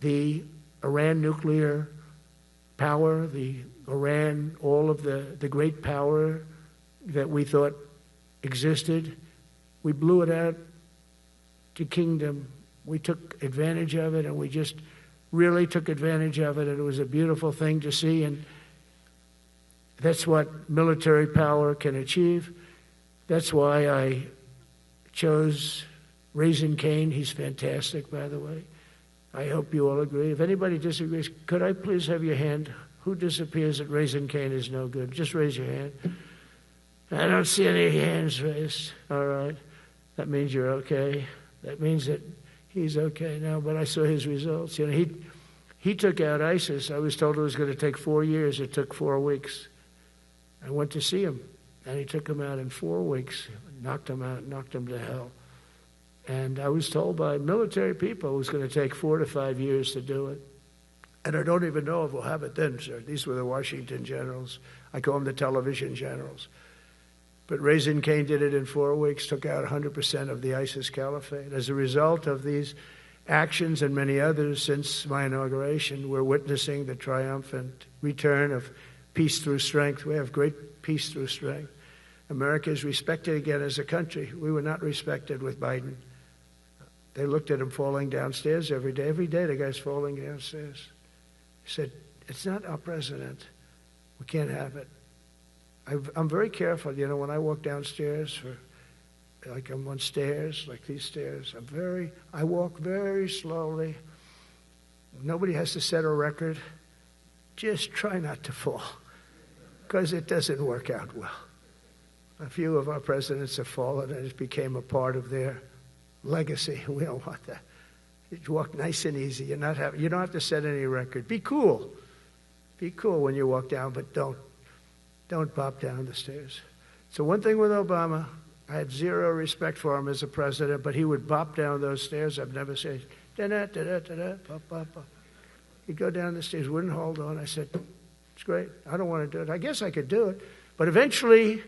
the Iran nuclear power, the Iran, all of the great power that we thought existed, we blew it out to kingdom. We took advantage of it, and we just really took advantage of it, and it was a beautiful thing to see, and that's what military power can achieve. That's why I chose Raising Cane. He's fantastic, by the way. I hope you all agree. If anybody disagrees, could I please have your hand? Who disappears that Raising Cane is no good? Just raise your hand. I don't see any hands raised. All right. That means you're okay. That means that he's okay now, but I saw his results. You know, he took out ISIS. I was told it was going to take 4 years. It took 4 weeks. I went to see him, and he took him out in 4 weeks, knocked him out, knocked him to hell. And I was told by military people it was going to take 4 to 5 years to do it. And I don't even know if we'll have it then, sir. These were the Washington generals. I call them the television generals. But Raising Cane did it in 4 weeks, took out 100% of the ISIS caliphate. As a result of these actions and many others since my inauguration, we're witnessing the triumphant return of peace through strength. We have great peace through strength. America is respected again as a country. We were not respected with Biden. They looked at him falling downstairs every day. Every day the guy's falling downstairs. He said, it's not our president. We can't have it. I'm very careful, you know, when I walk downstairs, like I'm on stairs, like these stairs, I walk very slowly. Nobody has to set a record. Just try not to fall, because it doesn't work out well. A few of our presidents have fallen, and it became a part of their legacy. We don't want that. You walk nice and easy. You don't have to set any record. Be cool. Be cool when you walk down, but don't pop down the stairs. So one thing with Obama, I had zero respect for him as a president, but he would bop down those stairs. I've never said, da-da-da-da-da-da, pop, pop, pop. He'd go down the stairs, wouldn't hold on. I said, it's great. I don't want to do it. I guess I could do it. But eventually,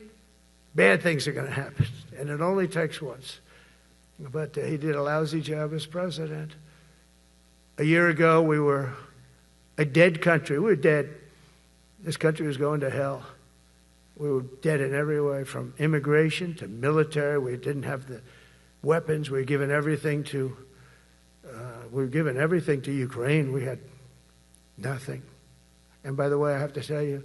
bad things are going to happen, and it only takes once. But he did a lousy job as president. A year ago, we were a dead country. We were dead. This country was going to hell. We were dead in every way, from immigration to military. We didn't have the weapons. We were given everything to Ukraine. We had nothing. And by the way, I have to tell you,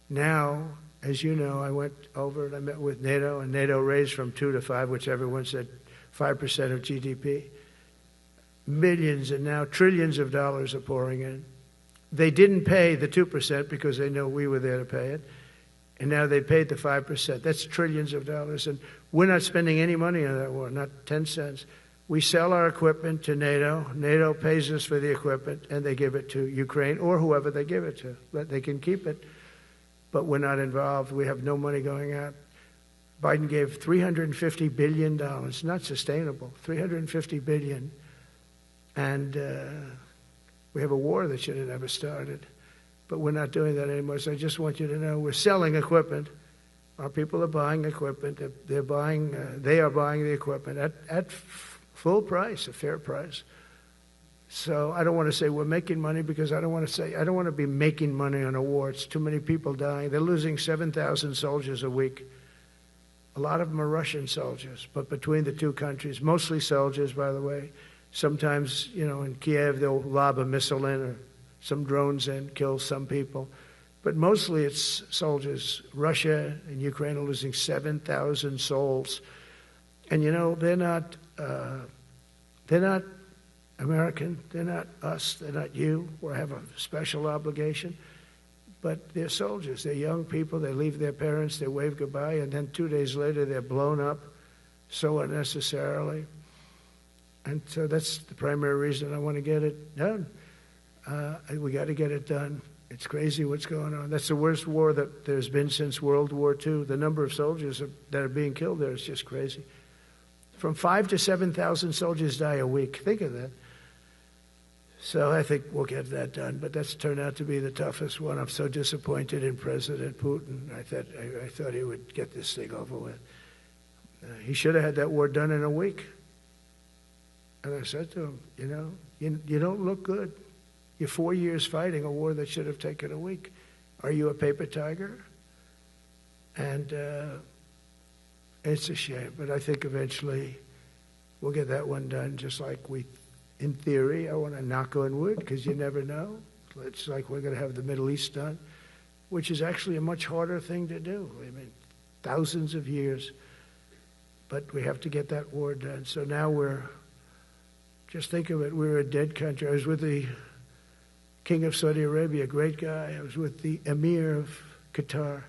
now, as you know, I went over and I met with NATO, and NATO raised from 2 to 5, which everyone said 5% of GDP. Millions and now trillions of dollars are pouring in. They didn't pay the 2% because they know we were there to pay it. And now they paid the 5%. That's trillions of dollars. And we're not spending any money on that war, not 10 cents. We sell our equipment to NATO. NATO pays us for the equipment, and they give it to Ukraine or whoever they give it to. But they can keep it. But we're not involved. We have no money going out. Biden gave $350 billion. Not sustainable. $350 billion. And we have a war that should have never started. But we're not doing that anymore. So I just want you to know we're selling equipment. Our people are buying equipment. They are buying the equipment at full price, a fair price. So I don't want to say we're making money, because I don't want to be making money on a war. It's too many people dying. They're losing 7,000 soldiers a week. A lot of them are Russian soldiers, but between the two countries, mostly soldiers, by the way. Sometimes, you know, in Kiev, they'll lob a missile in, or some drones in, kill some people. But mostly it's soldiers. Russia and Ukraine are losing 7,000 souls. And, you know, they're not American. They're not us. They're not you. We have a special obligation. But they're soldiers. They're young people. They leave their parents. They wave goodbye. And then 2 days later, they're blown up so unnecessarily. And so that's the primary reason I want to get it done. We got to get it done. It's crazy what's going on. That's the worst war that there's been since World War II. The number of soldiers that are being killed there is just crazy. From 5,000 to 7,000 soldiers die a week. Think of that. So I think we'll get that done. But that's turned out to be the toughest one. I'm so disappointed in President Putin. I thought he would get this thing over with. He should have had that war done in a week. And I said to him, you know, You don't look good. You're 4 years fighting a war that should have taken a week. Are you a paper tiger? And it's a shame, but I think eventually we'll get that one done, just like in theory, I want to knock on wood, because you never know. It's like we're going to have the Middle East done, which is actually a much harder thing to do. I mean, thousands of years, but we have to get that war done. So now just think of it, we're a dead country. I was with the King of Saudi Arabia, a great guy. I was with the Emir of Qatar.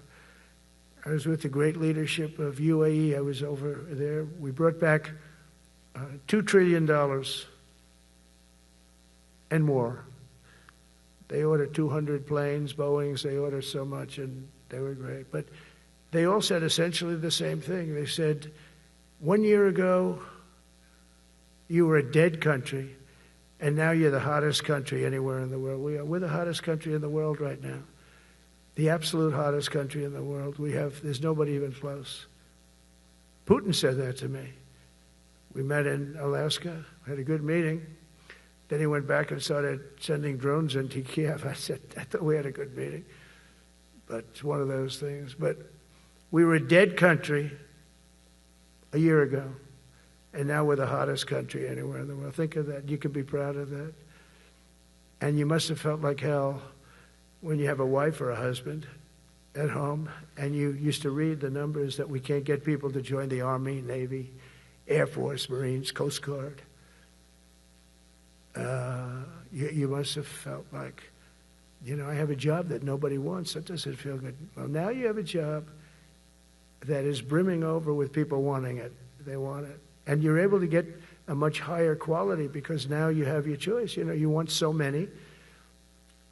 I was with the great leadership of UAE. I was over there. We brought back $2 trillion and more. They ordered 200 planes, Boeings. They ordered so much, and they were great. But they all said essentially the same thing. They said, 1 year ago, you were a dead country, and now you're the hottest country anywhere in the world. We're the hottest country in the world right now. The absolute hottest country in the world. There's nobody even close. Putin said that to me. We met in Alaska, had a good meeting. Then he went back and started sending drones into Kiev. I thought we had a good meeting. But it's one of those things. But we were a dead country a year ago, and now we're the hottest country anywhere in the world. Think of that. You can be proud of that. And you must have felt like hell when you have a wife or a husband at home, and you used to read the numbers that we can't get people to join the Army, Navy, Air Force, Marines, Coast Guard. You must have felt like, I have a job that nobody wants. That doesn't feel good. Well, now you have a job that is brimming over with people wanting it. They want it. And you're able to get a much higher quality because now you have your choice. You want so many.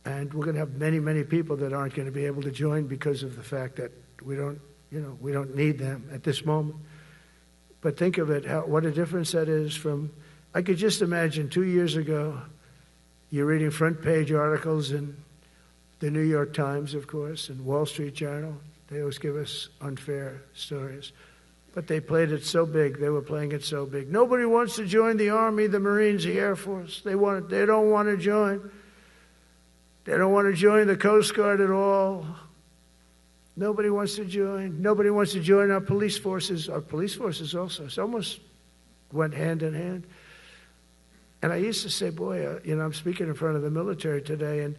And we're going to have many, many people that aren't going to be able to join because of the fact that we don't need them at this moment. But think of it, what a difference that is from, I could just imagine 2 years ago, you're reading front page articles in the New York Times, of course, and Wall Street Journal. They always give us unfair stories. But they played it so big. They were playing it so big. Nobody wants to join the Army, the Marines, the Air Force. They don't want to join. They don't want to join the Coast Guard at all. Nobody wants to join. Nobody wants to join our police forces. Our police forces also. It's almost went hand in hand. And I used to say, boy, I'm speaking in front of the military today, and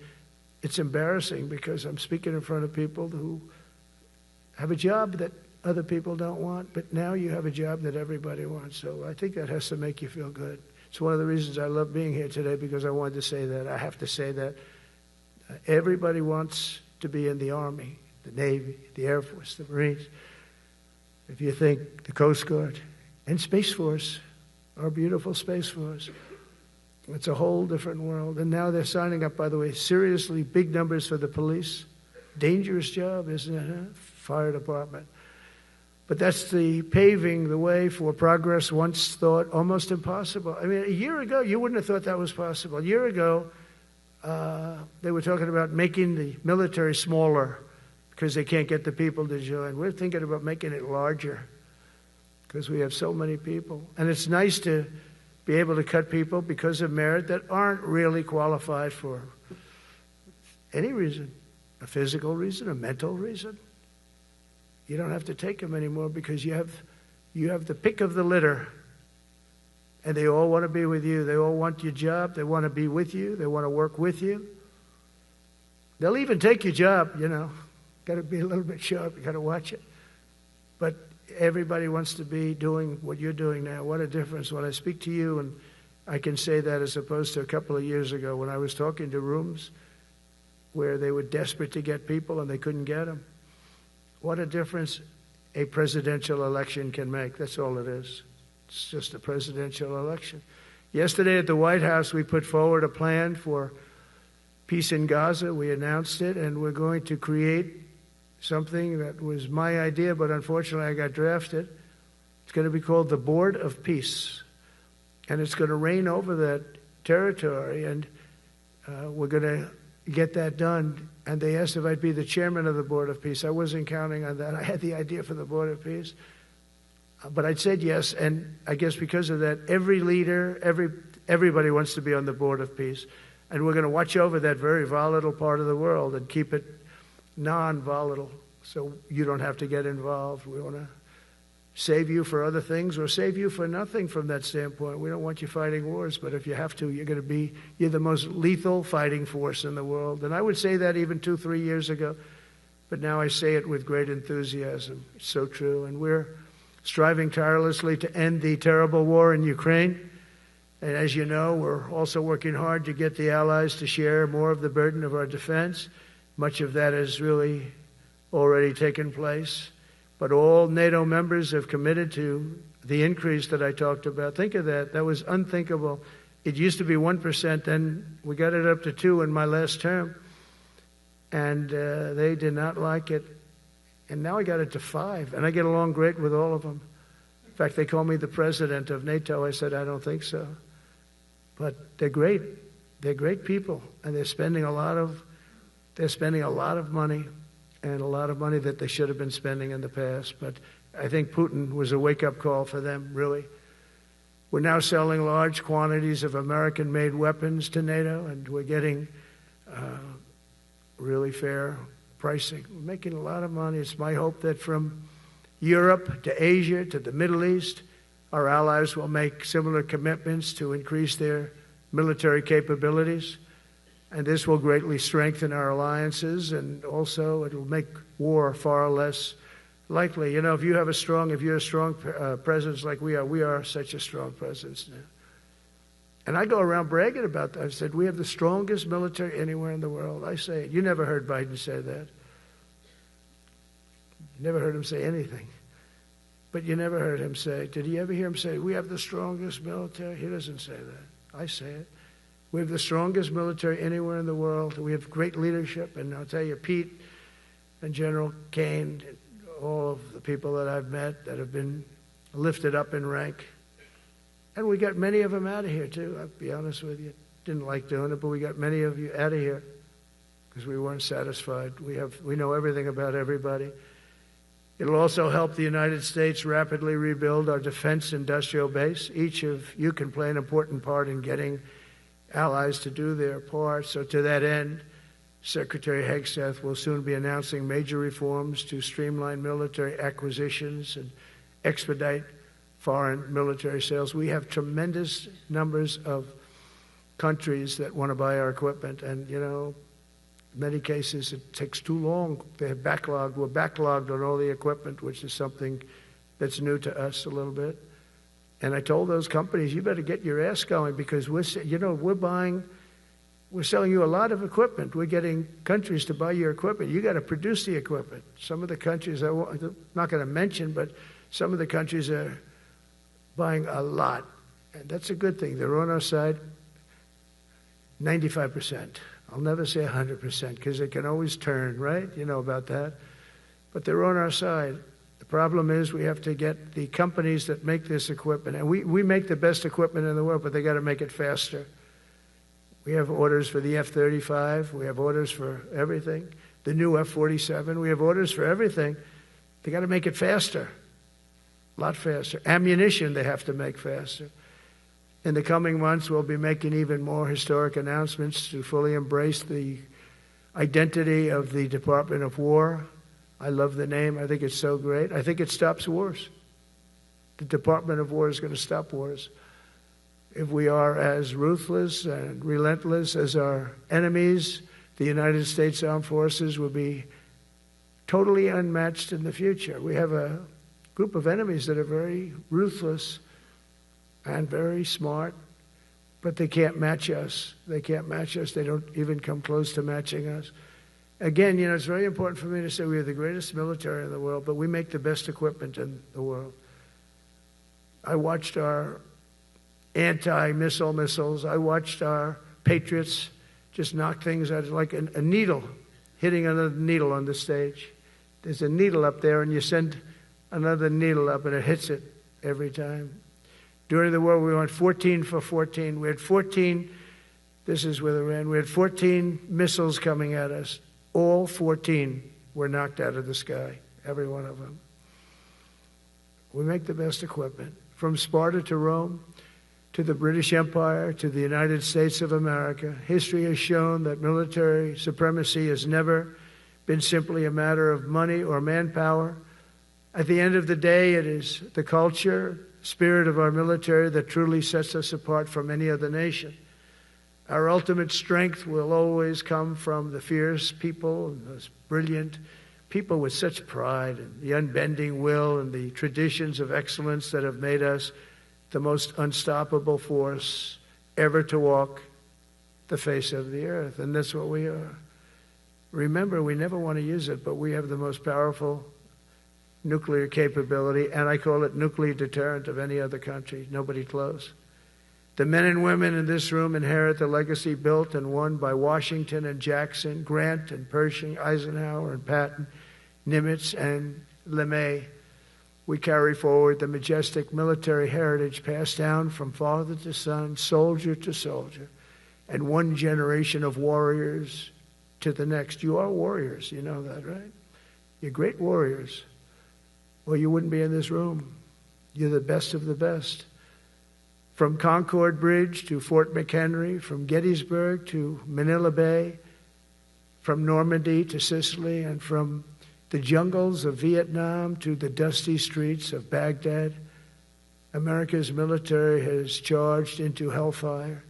it's embarrassing because I'm speaking in front of people who have a job that other people don't want, but now you have a job that everybody wants. So I think that has to make you feel good. It's one of the reasons I love being here today, because I wanted to say that. I have to say that. Everybody wants to be in the Army, the Navy, the Air Force, the Marines. If you think the Coast Guard and Space Force, our beautiful Space Force, it's a whole different world. And now they're signing up, by the way, seriously big numbers for the police. Dangerous job, isn't it? Huh? Fire department. But that's the paving the way for progress once thought almost impossible. I mean, a year ago, you wouldn't have thought that was possible. A year ago, they were talking about making the military smaller because they can't get the people to join. We're thinking about making it larger because we have so many people. And it's nice to be able to cut people because of merit that aren't really qualified for any reason, a physical reason, a mental reason. You don't have to take them anymore because you have the pick of the litter. And they all want to be with you. They all want your job. They want to be with you. They want to work with you. They'll even take your job, Got to be a little bit sharp. You got to watch it. But everybody wants to be doing what you're doing now. What a difference. When I speak to you, and I can say that as opposed to a couple of years ago when I was talking to rooms where they were desperate to get people and they couldn't get them. What a difference a presidential election can make. That's all it is. It's just a presidential election. Yesterday at the White House, we put forward a plan for peace in Gaza. We announced it, and we're going to create something that was my idea, but unfortunately I got drafted. It's going to be called the Board of Peace, and it's going to reign over that territory, and we're going to get that done. And they asked if I'd be the chairman of the Board of Peace. I wasn't counting on that. I had the idea for the Board of Peace. But I said yes, and I guess because of that, every leader, Everybody wants to be on the board of peace. And we're going to watch over that very volatile part of the world and keep it non-volatile so you don't have to get involved. We want to save you for other things or save you for nothing from that standpoint. We don't want you fighting wars, but if you have to, you're the most lethal fighting force in the world. And I would say that even 2-3 years ago, but now I say it with great enthusiasm. It's so true. And we're striving tirelessly to end the terrible war in Ukraine. And as you know, we're also working hard to get the allies to share more of the burden of our defense. Much of that has really already taken place. But all NATO members have committed to the increase that I talked about. Think of that. That was unthinkable. It used to be 1%, then we got it up to 2% in my last term. And they did not like it. And now I got it to 5%. And I get along great with all of them. In fact, they call me the president of NATO. I said, I don't think so. But they're great. They're great people. And they're spending a lot of money. And a lot of money that they should have been spending in the past. But I think Putin was a wake-up call for them, really. We're now selling large quantities of American-made weapons to NATO, and we're getting really fair pricing. We're making a lot of money. It's my hope that from Europe to Asia to the Middle East, our allies will make similar commitments to increase their military capabilities. And this will greatly strengthen our alliances, and also it will make war far less likely. You know, if you're a strong presence like we are such a strong presence now. And I go around bragging about that. I said, we have the strongest military anywhere in the world. I say it. You never heard Biden say that. You never heard him say anything. But you never heard him say, did you ever hear him say, we have the strongest military? He doesn't say that. I say it. We have the strongest military anywhere in the world. We have great leadership. And I'll tell you, Pete and General Kane, all of the people that I've met that have been lifted up in rank. And we got many of them out of here, too. I'll be honest with you. Didn't like doing it, but we got many of you out of here because we weren't satisfied. We know everything about everybody. It'll also help the United States rapidly rebuild our defense industrial base. Each of you can play an important part in getting allies to do their part. So to that end, Secretary Hegseth will soon be announcing major reforms to streamline military acquisitions and expedite foreign military sales. We have tremendous numbers of countries that want to buy our equipment, and, you know, in many cases it takes too long. They're backlogged. We're backlogged on all the equipment, which is something that's new to us a little bit. And I told those companies, you better get your ass going because we're selling you a lot of equipment. We're getting countries to buy your equipment. You got to produce the equipment. Some of the countries, I'm not going to mention, but some of the countries are buying a lot. And that's a good thing. They're on our side 95%. I'll never say 100% because they can always turn, right? You know about that. But they're on our side. The problem is we have to get the companies that make this equipment, and we make the best equipment in the world, but they got to make it faster. We have orders for the F-35. We have orders for everything. The new F-47. We have orders for everything. They got to make it faster, a lot faster. Ammunition they have to make faster. In the coming months, we'll be making even more historic announcements to fully embrace the identity of the Department of War. I love the name. I think it's so great. I think it stops wars. The Department of War is going to stop wars. If we are as ruthless and relentless as our enemies, the United States Armed Forces will be totally unmatched in the future. We have a group of enemies that are very ruthless and very smart, but they can't match us. They can't match us. They don't even come close to matching us. Again, you know, it's very important for me to say we are the greatest military in the world, but we make the best equipment in the world. I watched our anti-missile missiles. I watched our Patriots just knock things out like a needle, hitting another needle on the stage. There's a needle up there, and you send another needle up, and it hits it every time. During the war, we went 14 for 14. We had 14, this is with Iran, we had 14 missiles coming at us. All 14 were knocked out of the sky, every one of them. We make the best equipment. From Sparta to Rome, to the British Empire, to the United States of America. History has shown that military supremacy has never been simply a matter of money or manpower. At the end of the day, it is the culture, spirit of our military that truly sets us apart from any other nation. Our ultimate strength will always come from the fierce people and those brilliant people with such pride and the unbending will and the traditions of excellence that have made us the most unstoppable force ever to walk the face of the earth. And that's what we are. Remember, we never want to use it, but we have the most powerful nuclear capability, and I call it nuclear deterrent of any other country. Nobody close. The men and women in this room inherit the legacy built and won by Washington and Jackson, Grant and Pershing, Eisenhower and Patton, Nimitz and LeMay. We carry forward the majestic military heritage passed down from father to son, soldier to soldier, and one generation of warriors to the next. You are warriors, you know that, right? You're great warriors, or you wouldn't be in this room. You're the best of the best. From Concord Bridge to Fort McHenry, from Gettysburg to Manila Bay, from Normandy to Sicily, and from the jungles of Vietnam to the dusty streets of Baghdad, America's military has charged into hellfire,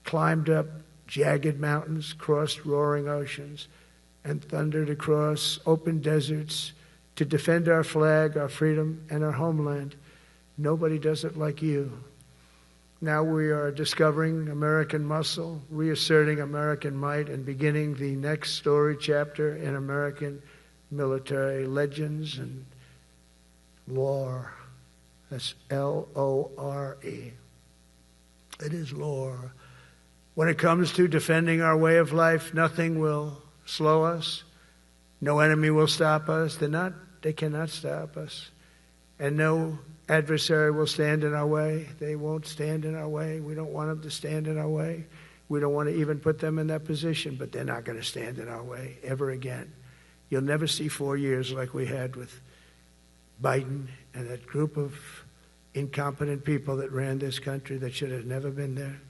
climbed up jagged mountains, crossed roaring oceans, and thundered across open deserts to defend our flag, our freedom, and our homeland. Nobody does it like you. Now we are discovering American muscle, reasserting American might, and beginning the next story chapter in American military legends and lore. That's L-O-R-E. It is lore. When it comes to defending our way of life, nothing will slow us. No enemy will stop us. They cannot stop us. And no adversary will stand in our way. They won't stand in our way. We don't want them to stand in our way. We don't want to even put them in that position, but they're not going to stand in our way ever again. You'll never see 4 years like we had with Biden and that group of incompetent people that ran this country that should have never been there.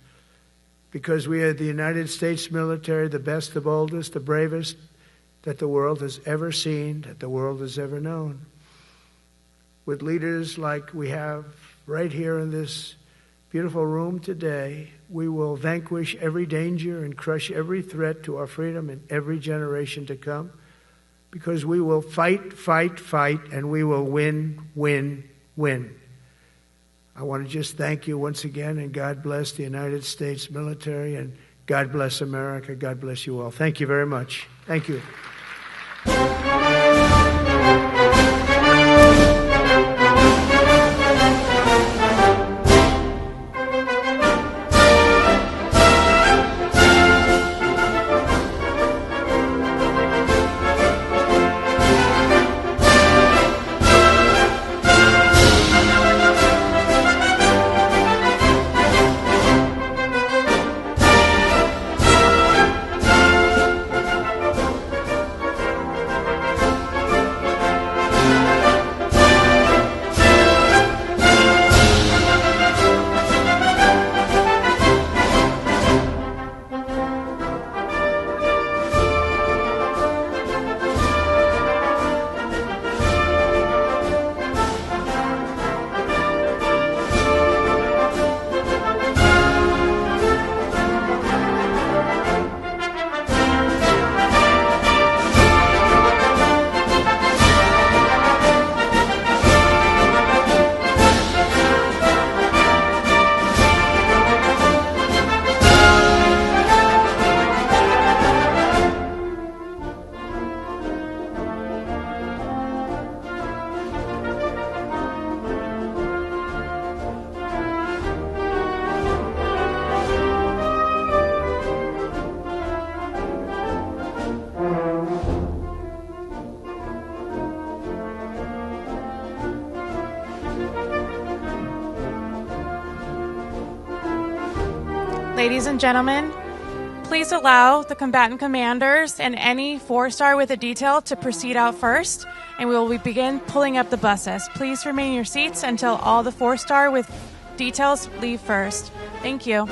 Because we are the United States military, the best, the boldest, the bravest that the world has ever seen, that the world has ever known. With leaders like we have right here in this beautiful room today, we will vanquish every danger and crush every threat to our freedom in every generation to come, because we will fight, fight, fight, and we will win, win, win. I want to just thank you once again, and God bless the United States military, and God bless America. God bless you all. Thank you very much. Thank you. Ladies and gentlemen, please allow the combatant commanders and any 4-star with a detail to proceed out first, and we will begin pulling up the buses. Please remain in your seats until all the 4-star with Details leave first. Thank you.